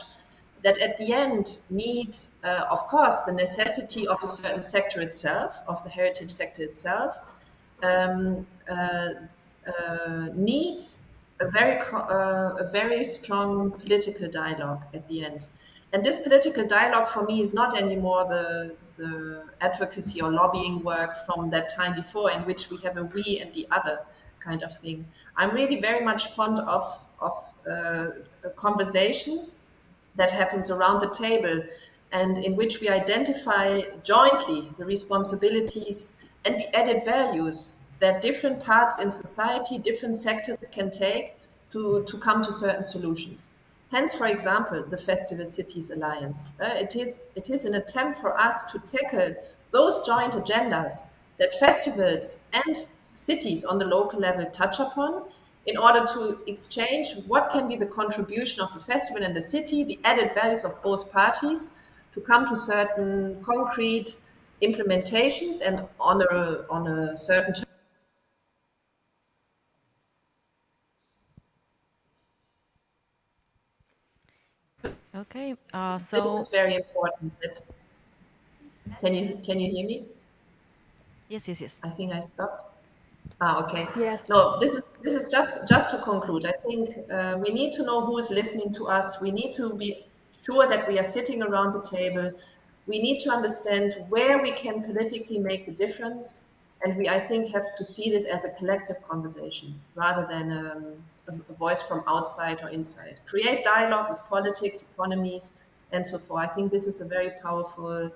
that at the end needs, of course, the necessity of a certain sector itself, of the heritage sector itself, needs a very strong political dialogue at the end. And this political dialogue for me is not anymore the advocacy or lobbying work from that time before, in which we have a we and the other kind of thing. I'm really very much fond of a conversation that happens around the table, and in which we identify jointly the responsibilities and the added values that different parts in society, different sectors can take to come to certain solutions. Hence, for example, the Festival Cities Alliance. It is an attempt for us to tackle those joint agendas that festivals and cities on the local level touch upon, in order to exchange what can be the contribution of the festival and the city, the added values of both parties, to come to certain concrete implementations and on a certain term. Okay, This is very important. Can you hear me? Yes. I think I stopped. Okay. Yes. No, this is just to conclude. I think we need to know who is listening to us. We need to be sure that we are sitting around the table. We need to understand where we can politically make the difference, and we, I think, have to see this as a collective conversation rather than a voice from outside or inside. Create dialogue with politics, economies, and so forth. I think this is a very powerful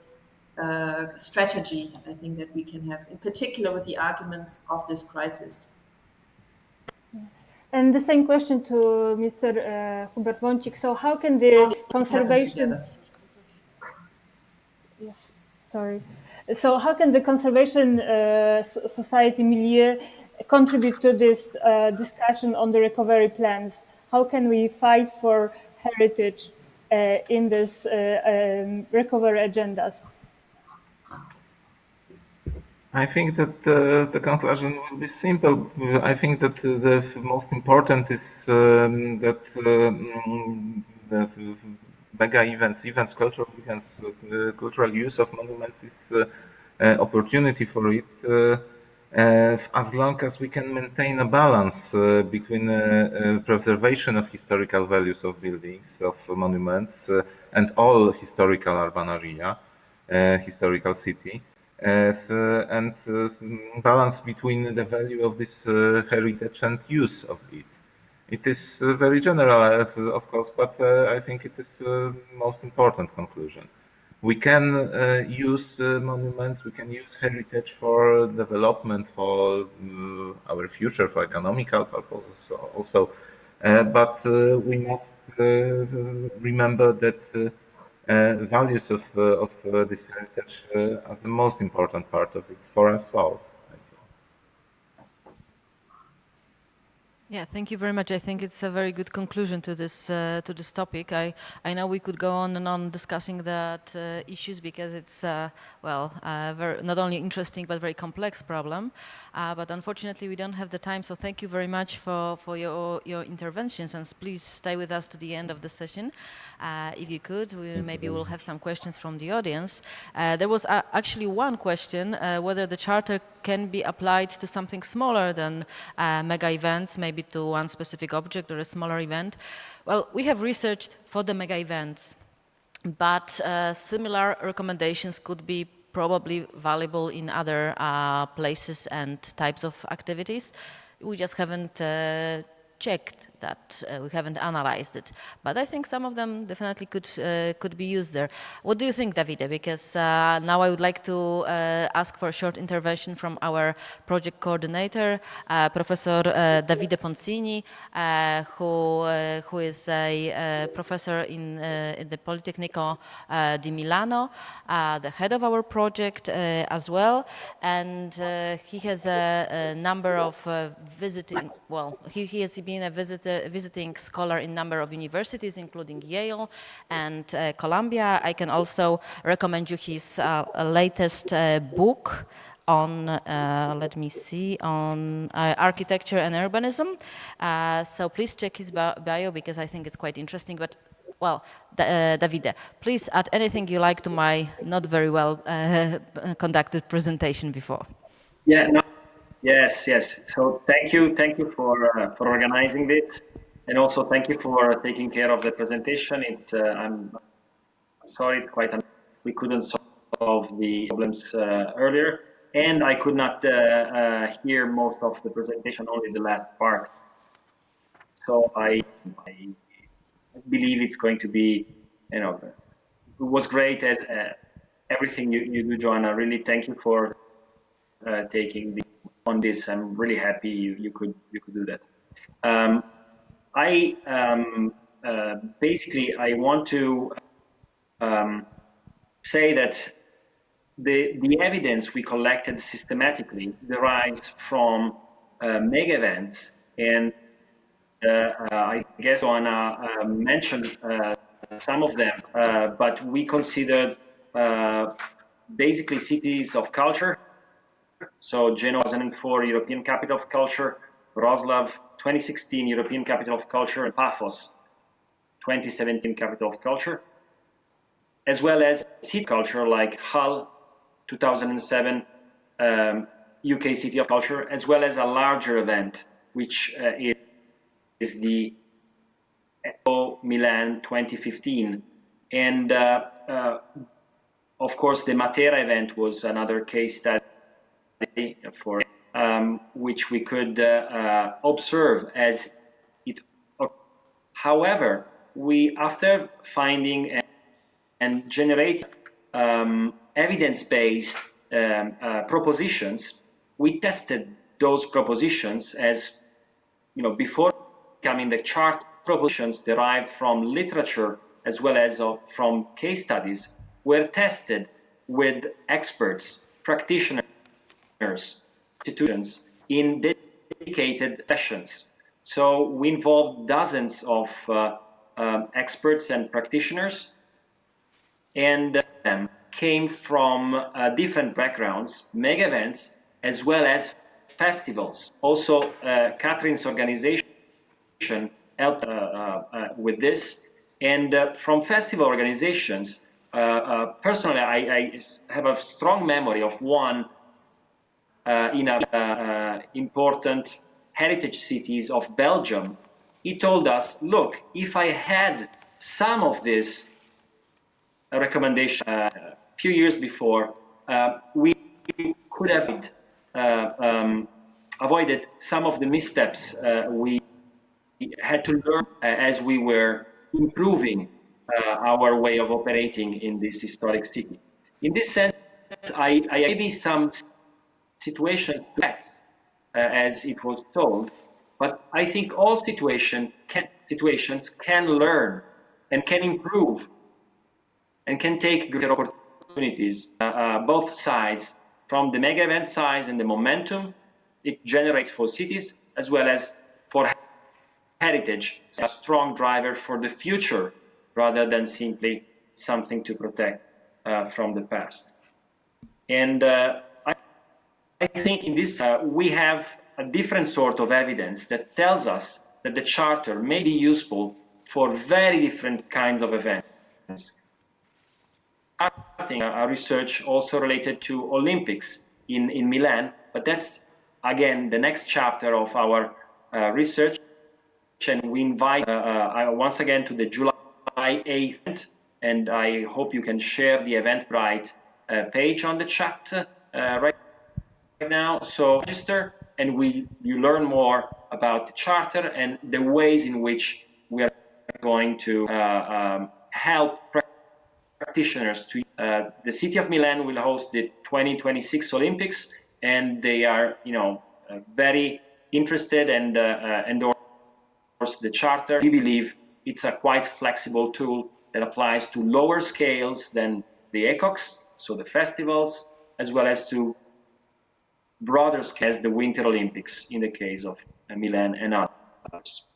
strategy, I think, that we can have, in particular with the arguments of this crisis. And the same question to Mr. Hubert Mącik. So how can the conservation... Yes, sorry. So how can the conservation society milieu contribute to this discussion on the recovery plans? How can we fight for heritage in this recovery agendas? I think that the conclusion will be simple. I think that the most important is that the mega events, cultural events, cultural use of monuments is opportunity for it, as long as we can maintain a balance between preservation of historical values of buildings, of monuments, and all historical urban area, historical city. And balance between the value of this heritage and use of it. It is very general, of course, but I think it is the most important conclusion. We can use monuments, we can use heritage for development, for our future, for economical purposes also, but we must remember that values of this heritage as the most important part of it for us all. Yeah, thank you very much. I think it's a very good conclusion to this topic. I know we could go on and on discussing that issues because it's very, not only interesting but very complex problem. But unfortunately, we don't have the time. So thank you very much for your interventions, and please stay with us to the end of the session. If you could, maybe we'll have some questions from the audience. There was actually one question whether the charter can be applied to something smaller than mega events, maybe to one specific object or a smaller event. Well, we have researched for the mega events, but similar recommendations could be probably valuable in other places and types of activities. We just haven't checked that, we haven't analyzed it, but I think some of them definitely could be used there. What do you think, Davide? Because now I would like to ask for a short intervention from our project coordinator, Professor Davide Ponzini, who is a professor in the Politecnico di Milano, the head of our project as well, and he has a number of visiting, well, he has been a visiting scholar in a number of universities, including Yale and Columbia. I can also recommend you his latest book on, let me see, on architecture and urbanism. So please check his bio because I think it's quite interesting. But well, Davide, please add anything you like to my not very well conducted presentation before. Yeah, no, yes. So thank you for organizing this, and also thank you for taking care of the presentation. It's I'm sorry, it's quite we couldn't solve the problems earlier, and I could not hear most of the presentation, only the last part. So I believe it's going to be, it was great as everything you do, Joanna. Really, thank you for taking on this. I'm really happy you could do that. Basically I want to say that the evidence we collected systematically derives from mega events, and I guess Joanna mentioned some of them, but we considered basically cities of culture. So Genoa 2004 European Capital of Culture, Wrocław 2016 European Capital of Culture, and Paphos 2017 Capital of Culture, as well as city culture like Hull 2007 UK City of Culture, as well as a larger event which is the Expo Milan 2015, and of course the Matera event was another case study for which we could observe as it. However, we, after finding and generating evidence-based propositions, we tested those propositions as, before becoming the chart. Propositions derived from literature as well as from case studies were tested with experts, practitioners, institutions in dedicated sessions. So we involved dozens of experts and practitioners, and them came from different backgrounds, mega events, as well as festivals. Also, Kathrin's organization helped with this. And from festival organizations, personally, I have a strong memory of one in important heritage cities of Belgium. He told us, look, if I had some of this recommendation a few years before, we could have avoided some of the missteps we had to learn as we were improving our way of operating in this historic city. In this sense, I maybe some situations, as it was told, but I think all situations can learn and can improve and can take greater opportunities, both sides, from the mega event size and the momentum it generates for cities, as well as for heritage, a strong driver for the future, rather than simply something to protect from the past. And I think in this, we have a different sort of evidence that tells us that the Charter may be useful for very different kinds of events. Starting a research also related to Olympics in Milan, but that's, again, the next chapter of our research. And we invite once again to the July 8th, and I hope you can share the Eventbrite page on the chat right now. So register, and you learn more about the Charter and the ways in which we are going to help practitioners to. The city of Milan will host the 2026 Olympics, and they are, very interested and endorse the Charter. We believe it's a quite flexible tool that applies to lower scales than the ECOCs, so the festivals, as well as to broader scales, the Winter Olympics in the case of Milan and others.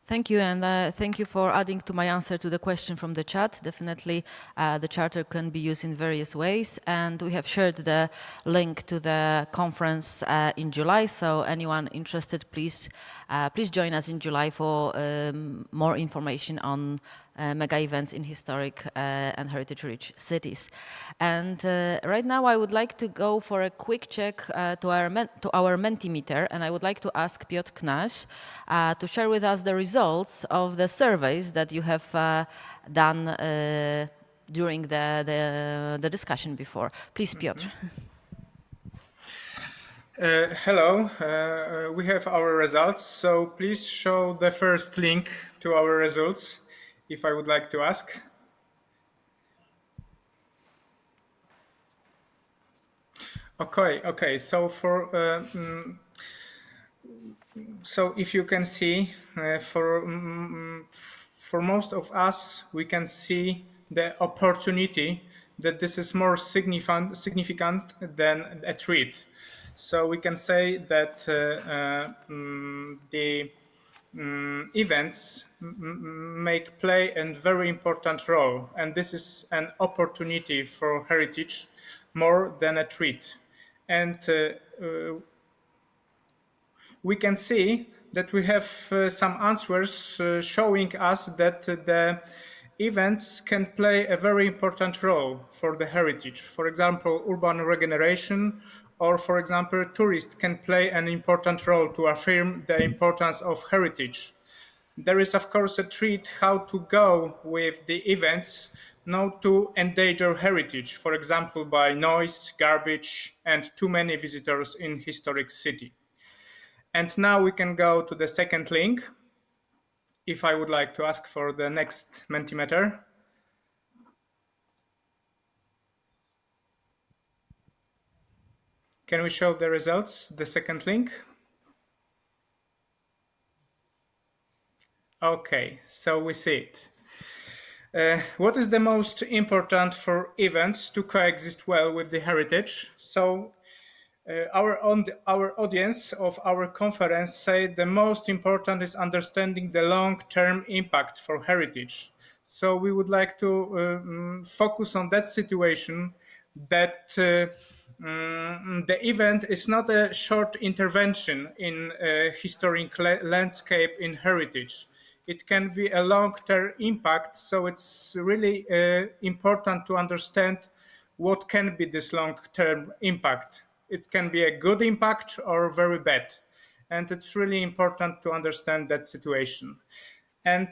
Thank you, and thank you for adding to my answer to the question from the chat. Definitely, the Charter can be used in various ways, and we have shared the link to the conference in July. So anyone interested, please join us in July for more information on mega events in historic and heritage-rich cities. And right now, I would like to go for a quick check to our Mentimeter, and I would like to ask Piotr Knaś to share with us the results of the surveys that you have done during the discussion before. Please, Piotr. Hello, we have our results, so please show the first link to our results, if I would like to ask. Okay, so so if you can see, for most of us, we can see the opportunity that this is more significant than a threat. So we can say that the events play a very important role, and this is an opportunity for heritage more than a threat. And we can see that we have some answers showing us that the events can play a very important role for the heritage. For example, urban regeneration, or for example, tourists can play an important role to affirm the importance of heritage. There is, of course, a threat how to go with the events not to endanger heritage, for example, by noise, garbage, and too many visitors in historic city. And now we can go to the second link, if I would like to ask for the next Mentimeter. Can we show the results, the second link? Okay, so we see it. What is the most important for events to coexist well with the heritage? So our audience of our conference say the most important is understanding the long-term impact for heritage. So we would like to focus on that situation, that the event is not a short intervention in historic landscape in heritage. It can be a long-term impact, so it's really important to understand what can be this long-term impact. It can be a good impact or very bad. And it's really important to understand that situation. And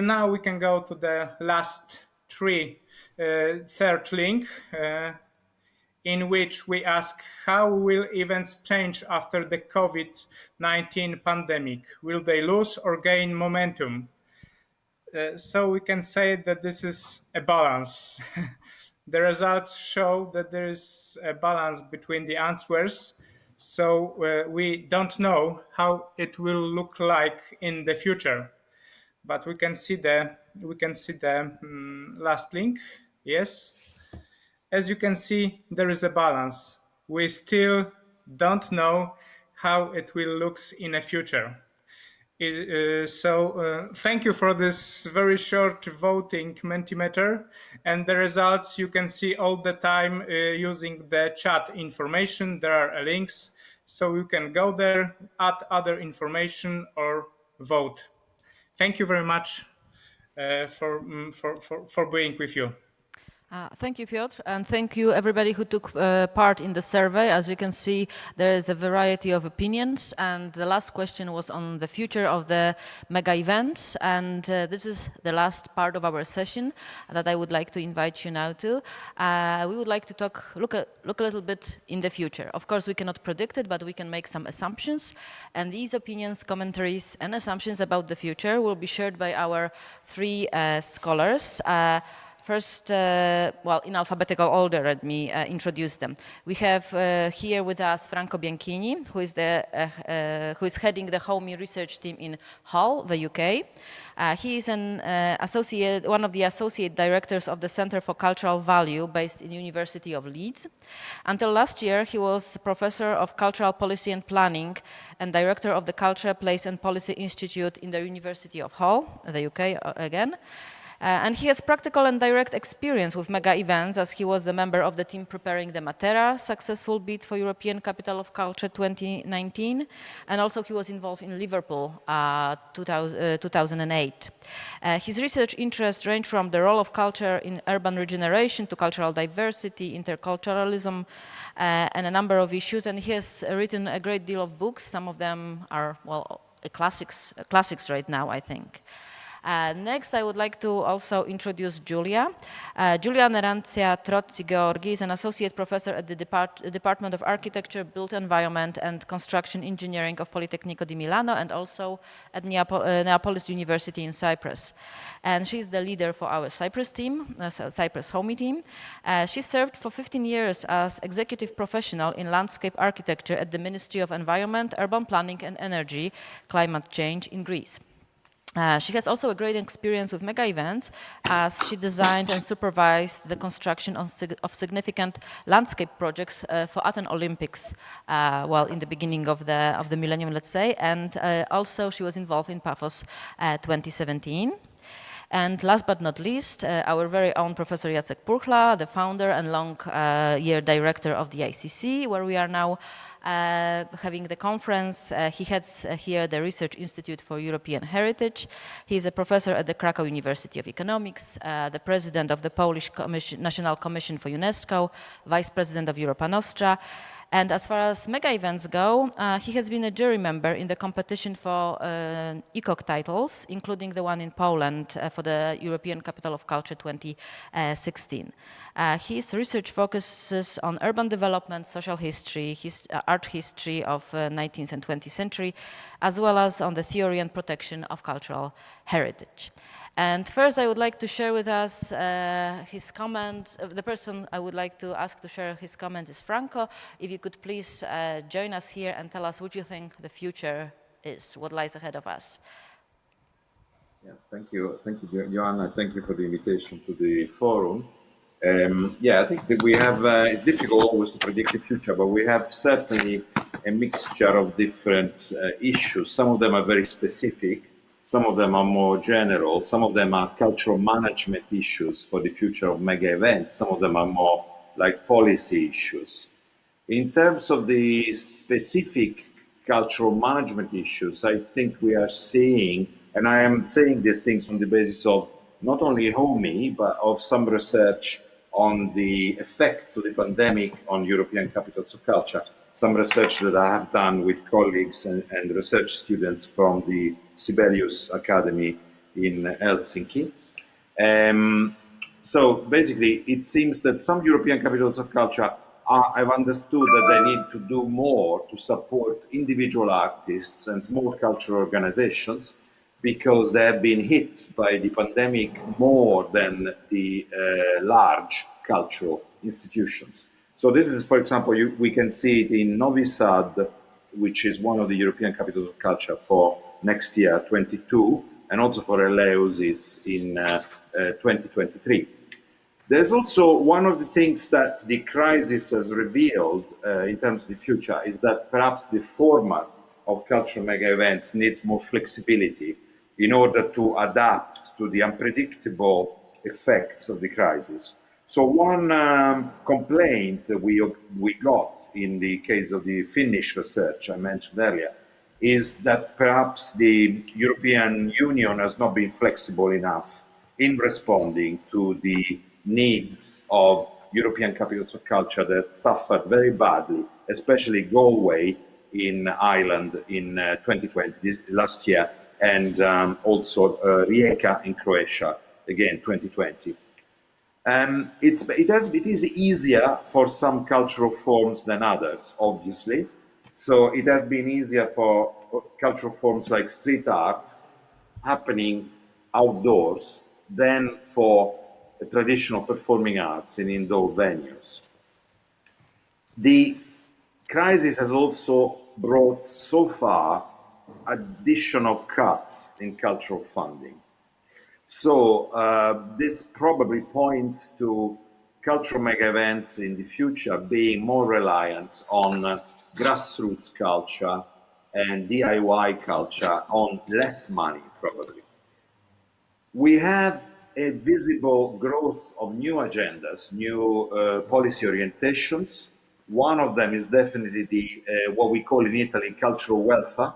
now we can go to the last third link, in which we ask how will events change after the COVID-19 pandemic? Will they lose or gain momentum? So we can say that this is a balance. The results show that there is a balance between the answers. So we don't know how it will look like in the future, but we can see the last link. Yes, as you can see, there is a balance. We still don't know how it will look in the future. So thank you for this very short voting Mentimeter, and the results you can see all the time using the chat information. There are links, so you can go there, add other information or vote. Thank you very much for being with you. Thank you, Piotr, and thank you everybody who took part in the survey. As you can see, there is a variety of opinions, and the last question was on the future of the mega events, and this is the last part of our session that I would like to invite you now to. We would like to look a little bit in the future. Of course, we cannot predict it, but we can make some assumptions, and these opinions, commentaries, and assumptions about the future will be shared by our three scholars. First, well, in alphabetical order, let me introduce them. We have here with us Franco Bianchini, who is heading the HOMEE research team in Hull, the UK. He is one of the associate directors of the Center for Cultural Value based in University of Leeds. Until last year, he was professor of cultural policy and planning and director of the Culture, Place and Policy Institute in the University of Hull, the UK again. And he has practical and direct experience with mega events, as he was the member of the team preparing the Matera successful bid for European Capital of Culture 2019, and also he was involved in Liverpool 2008. His research interests range from the role of culture in urban regeneration to cultural diversity, interculturalism, and a number of issues, and he has written a great deal of books. Some of them are, well, classics right now, I think. Next, I would like to also introduce Julia. Julia Nerantzia GEORGI is an associate professor at the Department of Architecture, Built Environment and Construction Engineering of Politecnico di Milano, and also at Neapolis University in Cyprus. And she's the leader for our Cyprus team, Cyprus HOMEE team. She served for 15 years as executive professional in landscape architecture at the Ministry of Environment, Urban Planning and Energy, Climate Change in Greece. She has also a great experience with mega events, as she designed and supervised the construction of significant landscape projects for Athens Olympics, well, in the beginning of the millennium, let's say, and also she was involved in Paphos 2017. And last but not least, our very own Professor Jacek Purchla, the founder and long-year director of the ICC, where we are now having the conference. He heads here the Research Institute for European Heritage. He is a professor at the Krakow University of Economics, the president of the Polish National Commission for UNESCO, vice president of Europa Nostra. And as far as mega events go, he has been a jury member in the competition for ECOG titles, including the one in Poland for the European Capital of Culture 2016. His research focuses on urban development, social history, art history of 19th and 20th century, as well as on the theory and protection of cultural heritage. And first, I would like to share with us his comment. The person I would like to ask to share his comment is Franco. If you could please join us here and tell us what you think the future is, what lies ahead of us. Yeah, thank you, Joanna. Thank you for the invitation to the forum. Yeah, I think that we have, it's difficult always to predict the future, but we have certainly a mixture of different issues. Some of them are very specific, some of them are more general, some of them are cultural management issues for the future of mega events, some of them are more like policy issues. In terms of the specific cultural management issues, I think we are seeing, and I am saying these things on the basis of not only HOMEE, but of some research on the effects of the pandemic on European capitals of culture, some research that I have done with colleagues and research students from the Sibelius Academy in Helsinki. So basically, it seems that some European capitals of culture I've understood that they need to do more to support individual artists and small cultural organizations because they have been hit by the pandemic more than the large cultural institutions. So this is, for example, we can see it in Novi Sad, which is one of the European capitals of culture for next year, 22, and also for Eleusis in 2023. There's also one of the things that the crisis has revealed in terms of the future is that perhaps the format of cultural mega events needs more flexibility in order to adapt to the unpredictable effects of the crisis. So one complaint that we got in the case of the Finnish research I mentioned earlier is that perhaps the European Union has not been flexible enough in responding to the needs of European capitals of culture that suffered very badly, especially Galway in Ireland in 2020, last year, and also Rijeka in Croatia, again, 2020. It is easier for some cultural forms than others, obviously. So it has been easier for cultural forms like street art happening outdoors than for traditional performing arts in indoor venues. The crisis has also brought so far additional cuts in cultural funding. So this probably points to cultural mega events in the future being more reliant on grassroots culture and DIY culture on less money, probably. We have a visible growth of new agendas, new policy orientations. One of them is definitely the what we call in Italy cultural welfare,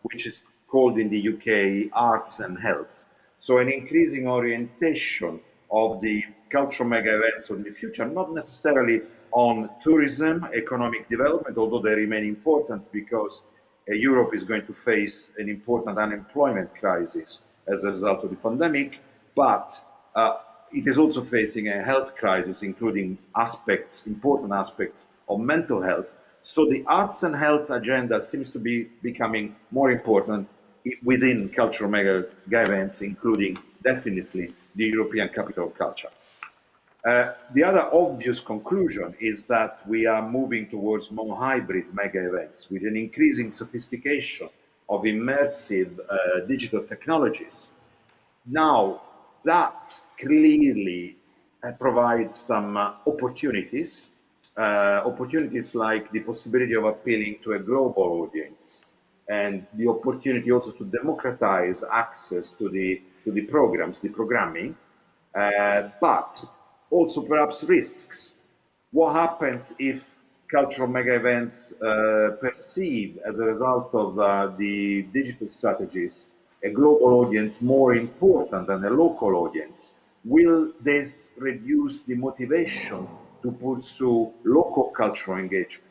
which is called in the UK arts and health. So an increasing orientation of the cultural mega events of the future, not necessarily on tourism, economic development, although they remain important because Europe is going to face an important unemployment crisis as a result of the pandemic, but it is also facing a health crisis, including aspects, important aspects of mental health. So the arts and health agenda seems to be becoming more important within cultural mega events, including definitely the European Capital of Culture. The other obvious conclusion is that we are moving towards more hybrid mega events with an increasing sophistication of immersive digital technologies. Now, that clearly provides some opportunities like the possibility of appealing to a global audience and the opportunity also to democratize access to the programs, the programming, but also perhaps risks. What happens if cultural mega events perceive as a result of the digital strategies a global audience more important than a local audience? Will this reduce the motivation to pursue local cultural engagement?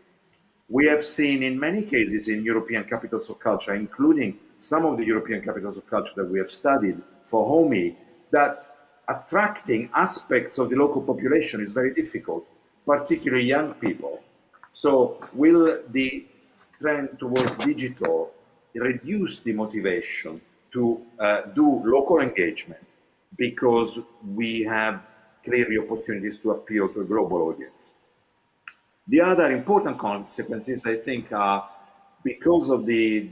We have seen in many cases in European capitals of culture, including some of the European capitals of culture that we have studied for HOMEE, that attracting aspects of the local population is very difficult, particularly young people. So will the trend towards digital reduce the motivation to do local engagement because we have clearly opportunities to appeal to a global audience. The other important consequences, I think, are because of the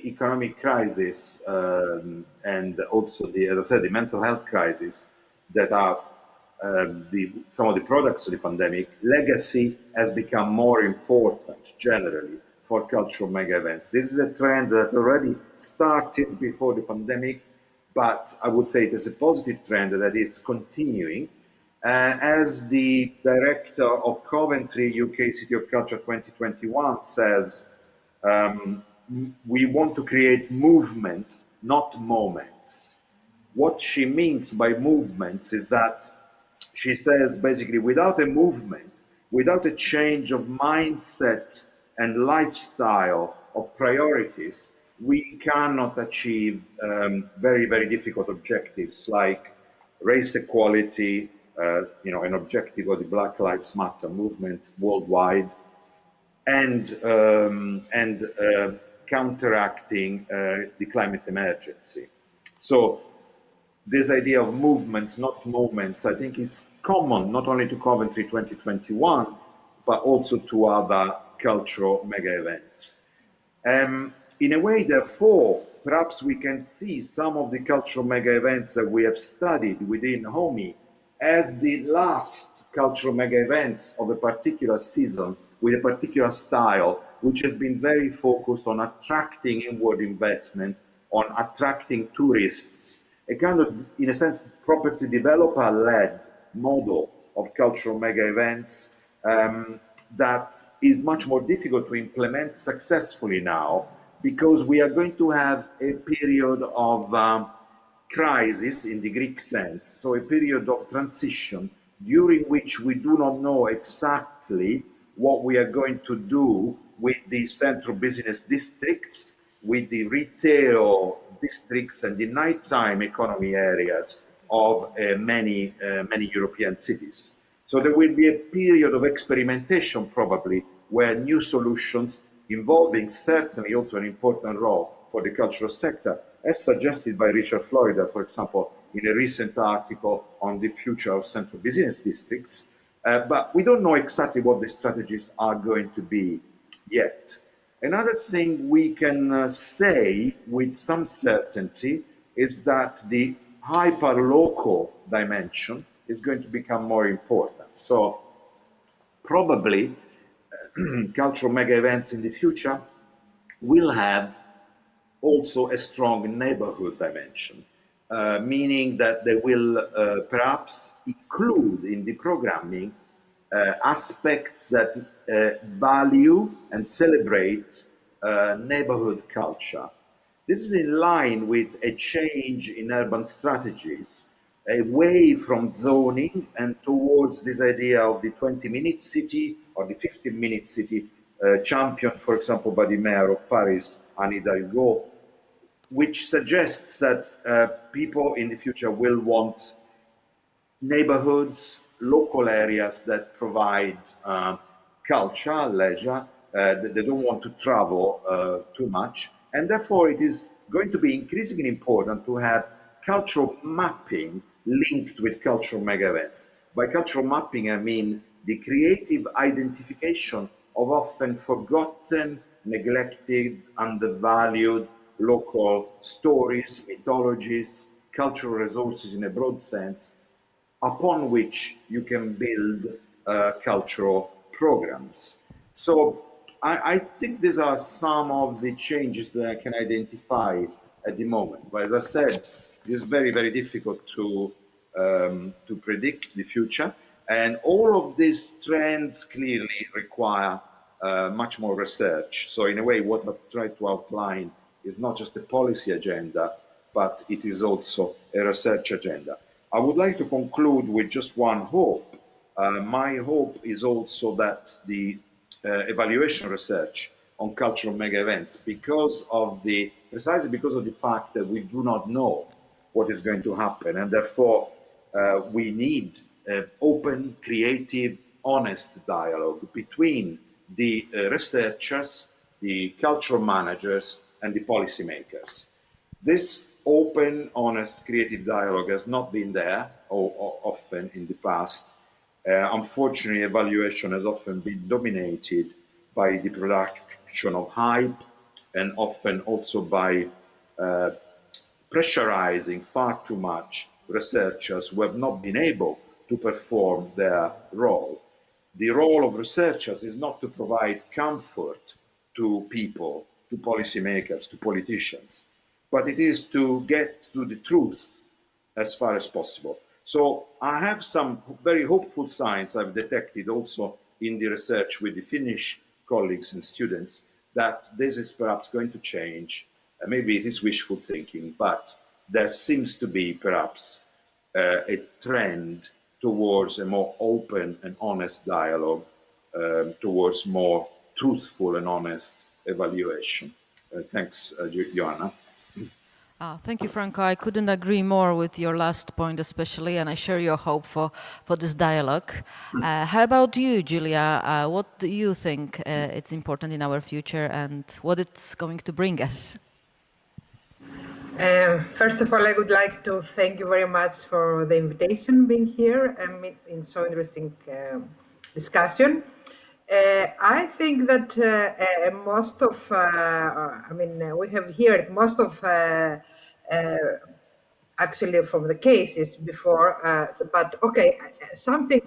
economic crisis and also as I said, the mental health crisis that are some of the products of the pandemic. Legacy has become more important generally for cultural mega events. This is a trend that already started before the pandemic, but I would say it is a positive trend that is continuing. As the director of Coventry UK City of Culture 2021 says, we want to create movements, not moments. What she means by movements is that she says basically without a movement, without a change of mindset and lifestyle of priorities, we cannot achieve very, very difficult objectives like race equality, an objective of the Black Lives Matter movement worldwide, and counteracting the climate emergency. So this idea of movements, not moments, I think is common not only to Coventry 2021, but also to other cultural mega events. In a way, therefore, perhaps we can see some of the cultural mega events that we have studied within HOMEE as the last cultural mega events of a particular season with a particular style, which has been very focused on attracting inward investment, on attracting tourists, a kind of, in a sense, property developer-led model of cultural mega events that is much more difficult to implement successfully now, because we are going to have a period of crisis in the Greek sense, so a period of transition during which we do not know exactly what we are going to do with the central business districts, with the retail districts and the nighttime economy areas of many European cities. So there will be a period of experimentation probably where new solutions involving certainly also an important role for the cultural sector, as suggested by Richard Florida, for example, in a recent article on the future of central business districts. But we don't know exactly what the strategies are going to be yet. Another thing we can say with some certainty is that the hyper-local dimension is going to become more important. So probably cultural mega events in the future will have also a strong neighborhood dimension, meaning that they will perhaps include in the programming aspects that value and celebrate neighborhood culture. This is in line with a change in urban strategies, away from zoning and towards this idea of the 20-minute city or the 15-minute city, championed, for example, by the mayor of Paris, Anne Hidalgo, which suggests that people in the future will want neighborhoods, local areas that provide culture, leisure. They don't want to travel too much. And therefore, it is going to be increasingly important to have cultural mapping linked with cultural mega events. By cultural mapping, I mean the creative identification of often forgotten, neglected, undervalued local stories, mythologies, cultural resources in a broad sense, upon which you can build cultural programs. So I think these are some of the changes that I can identify at the moment. But as I said, it is very, very difficult to predict the future. And all of these trends clearly require much more research. So in a way, what I've tried to outline is not just a policy agenda, but it is also a research agenda. I would like to conclude with just one hope. My hope is also that the evaluation research on cultural mega events, precisely because of the fact that we do not know what is going to happen, and therefore we need open, creative, honest dialogue between the researchers, the cultural managers, and the policymakers. This open, honest, creative dialogue has not been there or often in the past. Unfortunately, evaluation has often been dominated by the production of hype and often also by pressurizing far too much researchers who have not been able to perform their role. The role of researchers is not to provide comfort to people, to policymakers, to politicians, but it is to get to the truth as far as possible. So I have some very hopeful signs I've detected also in the research with the Finnish colleagues and students that this is perhaps going to change. Maybe it is wishful thinking, but there seems to be perhaps a trend towards a more open and honest dialogue, towards more truthful and honest evaluation. Thanks, Joanna. Thank you, Franco. I couldn't agree more with your last point especially, and I share your hope for this dialogue. How about you, Julia? What do you think it's important in our future and what it's going to bring us? First of all, I would like to thank you very much for the invitation being here and in so interesting discussion. I think that most of, we have heard most of actually from the cases before, but okay, something.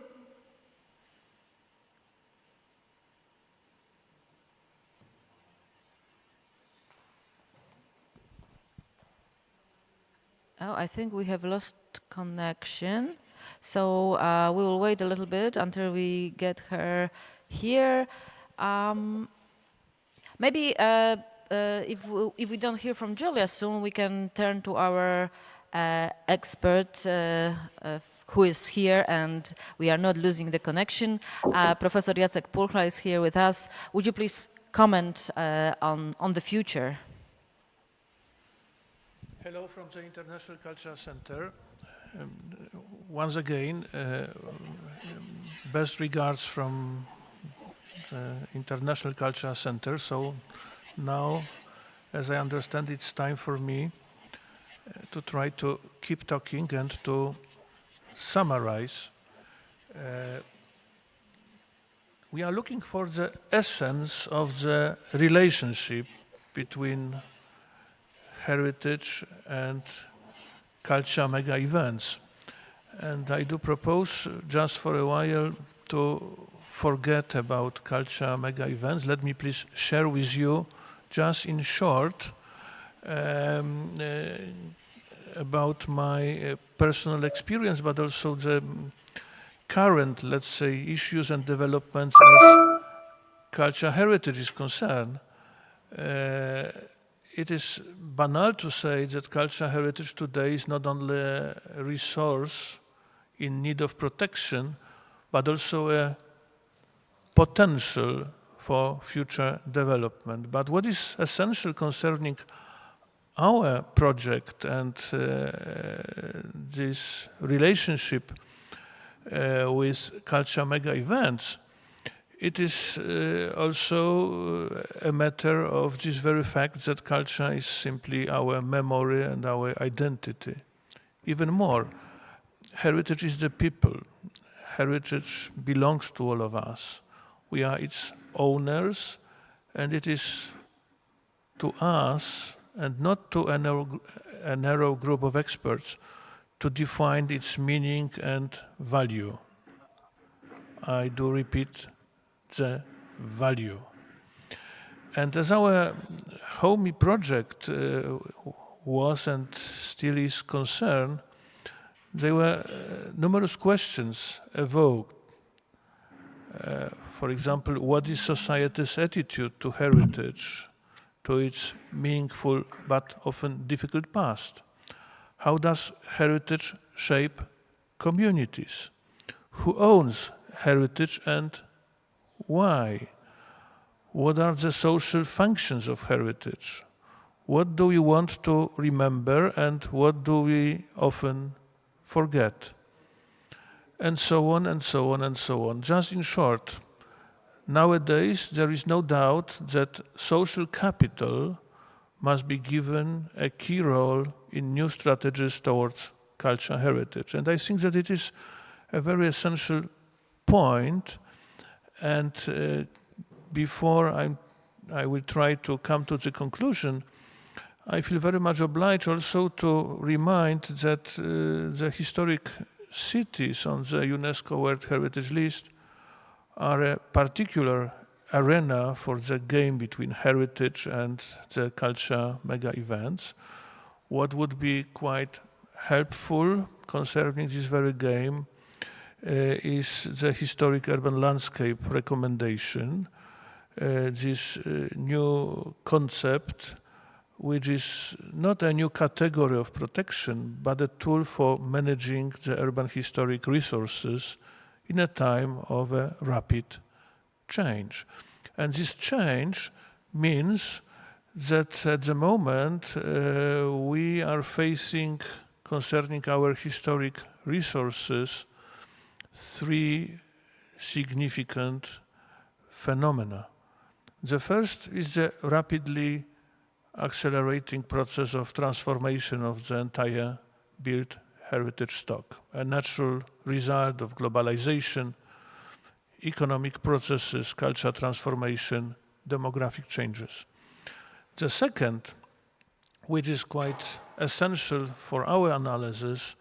Oh, I think we have lost connection. So we will wait a little bit until we get her here. Maybe if we don't hear from Julia soon, we can turn to our expert who is here, and we are not losing the connection. Professor Jacek Purchla is here with us. Would you please comment on the future? Hello from the International Cultural Center. Once again, best regards from the International Cultural Center. So now, as I understand, it's time for me to try to keep talking and to summarize. We are looking for the essence of the relationship between heritage and culture mega events. And I do propose just for a while to forget about culture mega events. Let me please share with you just in short about my personal experience, but also the current, let's say, issues and developments as culture heritage is concerned. It is banal to say that cultural heritage today is not only a resource in need of protection, but also a potential for future development. But what is essential concerning our project and this relationship with culture mega events, it is also a matter of this very fact that culture is simply our memory and our identity. Even more, heritage is the people. Heritage belongs to all of us. We are its owners, and it is to us, and not to a narrow group of experts, to define its meaning and value. I do repeat, the value. And as our HOMEE project was and still is concerned, there were numerous questions evoked. For example, what is society's attitude to heritage, to its meaningful but often difficult past? How does heritage shape communities? Who owns heritage and why? What are the social functions of heritage? What do we want to remember and what do we often forget? And so on and so on and so on. Just in short, nowadays there is no doubt that social capital must be given a key role in new strategies towards cultural heritage. And I think that it is a very essential point. And before I will try to come to the conclusion, I feel very much obliged also to remind that the historic cities on the UNESCO World Heritage List are a particular arena for the game between heritage and the culture mega events. What would be quite helpful concerning this very game is the historic urban landscape recommendation, this new concept, which is not a new category of protection, but a tool for managing the urban historic resources in a time of a rapid change. And this change means that at the moment we are facing, concerning our historic resources, three significant phenomena. The first is the rapidly accelerating process of transformation of the entire built heritage stock, a natural result of globalization, economic processes, cultural transformation, demographic changes. The second, which is quite essential for our analysis,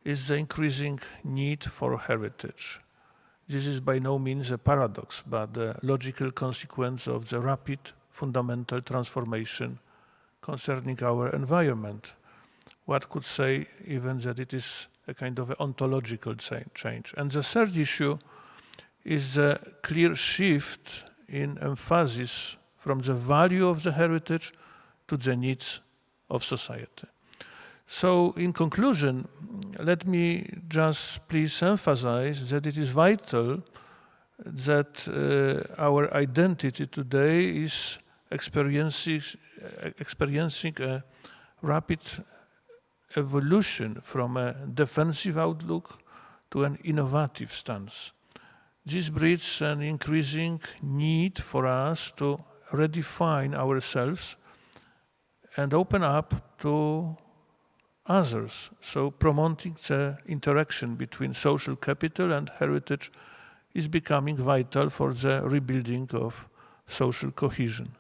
is the increasing need for heritage. This is by no means a paradox, but a logical consequence of the rapid fundamental transformation concerning our environment. One could say even that it is a kind of ontological change. And the third issue is the clear shift in emphasis from the value of the heritage to the needs of society. So in conclusion, let me just please emphasize that it is vital that our identity today is experiencing a rapid evolution from a defensive outlook to an innovative stance. This breeds an increasing need for us to redefine ourselves and open up to others. So promoting the interaction between social capital and heritage is becoming vital for the rebuilding of social cohesion.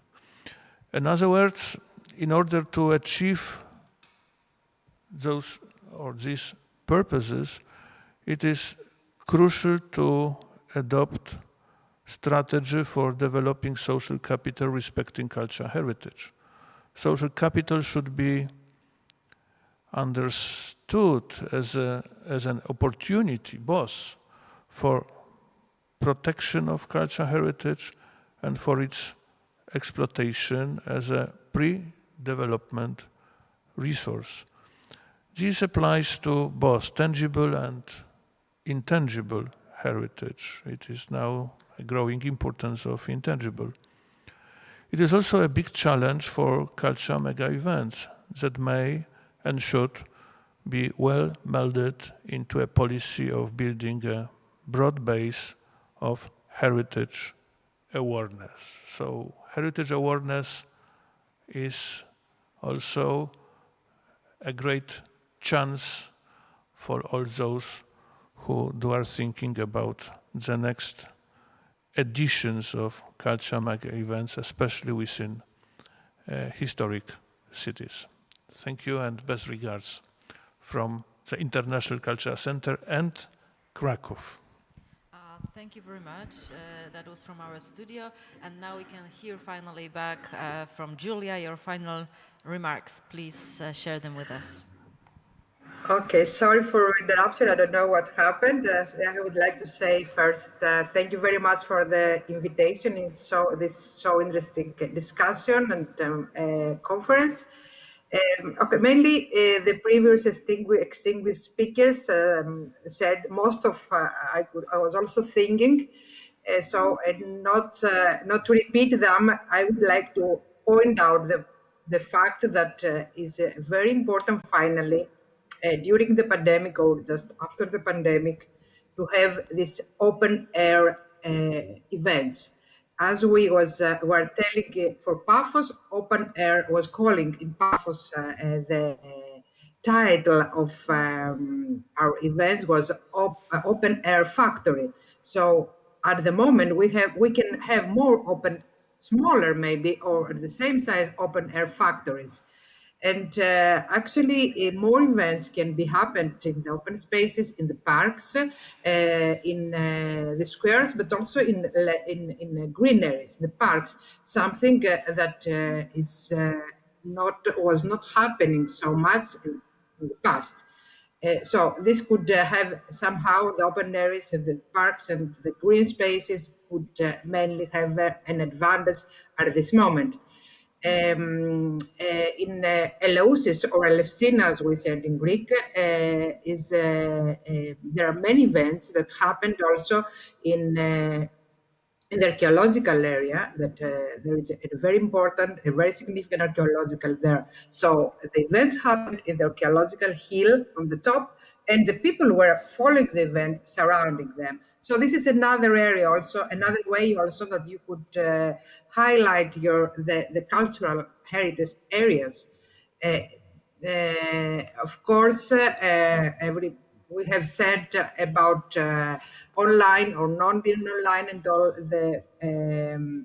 In other words, in order to achieve these purposes, it is crucial to adopt strategy for developing social capital respecting cultural heritage. Social capital should be understood as an opportunity both for protection of cultural heritage and for its exploitation as a pre-development resource. This applies to both tangible and intangible heritage. It is now a growing importance of intangible. It is also a big challenge for cultural mega events that may and should be well melded into a policy of building a broad base of heritage awareness. So heritage awareness is also a great chance for all those who are thinking about the next editions of culture mega events, especially within historic cities. Thank you and best regards from the International Cultural Center and Krakow. Thank you very much. That was from our studio. And now we can hear finally back from Julia, your final remarks. Please share them with us. Okay, sorry for interruption. I don't know what happened. I would like to say first, thank you very much for the invitation in this so interesting discussion and conference. Okay, mainly the previous extinguished speakers said most of I was also thinking. Not to repeat them, I would like to point out the fact that is very important finally during the pandemic or just after the pandemic to have these open air events. as we were telling for Paphos, open air was calling in Paphos. The title of our events was Open Air Factory. So at the moment we can have more smaller maybe, or the same size open air factories. And actually, more events can be happened in the open spaces, in the parks, in the squares, but also in green areas, in the parks. Something that was not happening so much in the past. So this could have somehow the open areas and the parks and the green spaces could mainly have an advantage at this moment. In Eleusis or Elefsina, as we said in Greek, there are many events that happened also in the archaeological area, that there is a very important, a very significant archaeological there. So the events happened in the archaeological hill on the top, and the people were following the event surrounding them. So this is another area also, another way also that you could highlight the cultural heritage areas. Of course, we have said about online or non-being online and all the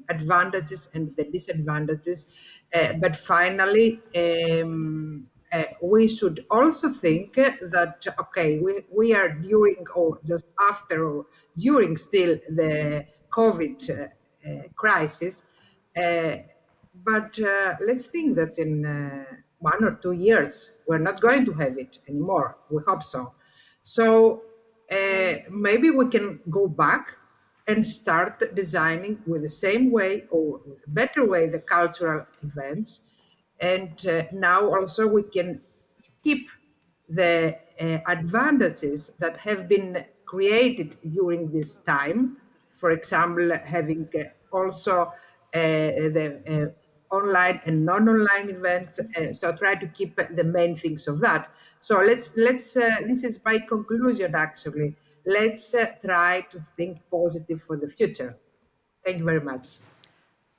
advantages and the disadvantages. But finally, we should also think that, okay, we are during or just after or during still the COVID crisis, but let's think that in 1 or 2 years, we're not going to have it anymore. We hope so. So maybe we can go back and start designing with the same way or with a better way the cultural events. And now also we can keep the advantages that have been created during this time. For example, having also the online and non-online events. So try to keep the main things of that. So let's this is my conclusion actually. Let's try to think positive for the future. Thank you very much.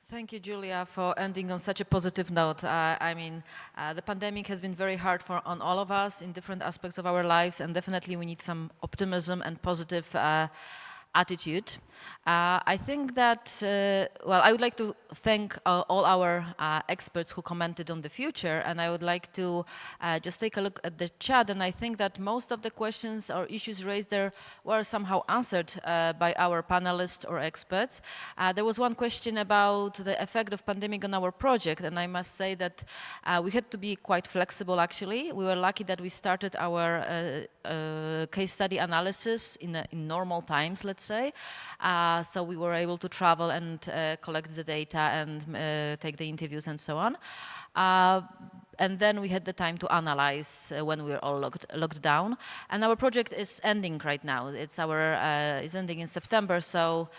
Thank you, Julia, for ending on such a positive note. The pandemic has been very hard on all of us in different aspects of our lives, and definitely we need some optimism and positive attitude. I think that, I would like to thank all our experts who commented on the future, and I would like to just take a look at the chat, and I think that most of the questions or issues raised there were somehow answered by our panelists or experts. There was one question about the effect of pandemic on our project, and I must say that we had to be quite flexible actually. We were lucky that we started our case study analysis in normal times, let's say. So we were able to travel and collect the data and take the interviews and so on. And then we had the time to analyze when we were all locked down. And our project is ending right now. It's ending in September. So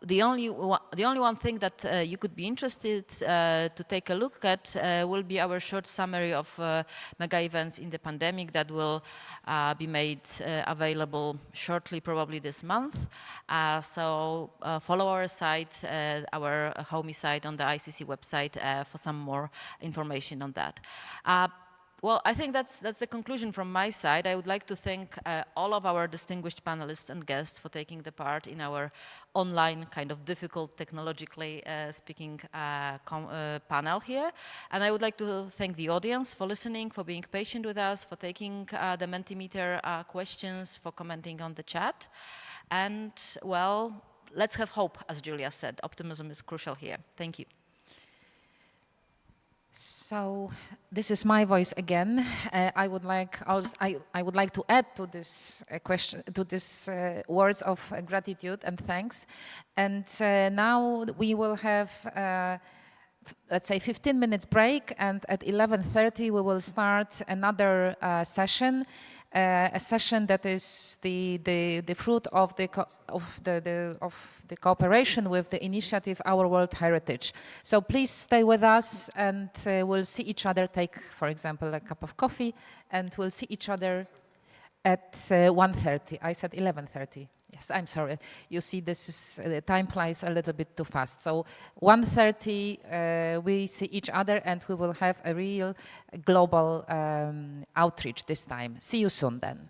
the only one thing that you could be interested to take a look at will be our short summary of mega events in the pandemic that will be made available shortly, probably this month. So follow our site, our HOMEE site on the ICC website for some more information on that. Well, I think that's the conclusion from my side. I would like to thank all of our distinguished panelists and guests for taking the part in our online, kind of difficult, technologically speaking panel here. And I would like to thank the audience for listening, for being patient with us, for taking the Mentimeter questions, for commenting on the chat. And, well, let's have hope, as Julia said. Optimism is crucial here. Thank you. So this is my voice again. I would like to add to this question, to this words of gratitude and thanks. And now we will have, let's say, 15 minutes break, and at 11:30 we will start another session. A session that is the fruit of the cooperation with the initiative Our World Heritage. So please stay with us, and we'll see each other. Take, for example, a cup of coffee, and we'll see each other at 1:30. I said 11:30. Yes, I'm sorry. You see, this is time flies a little bit too fast. So 1:30, we see each other, and we will have a real global outreach this time. See you soon then.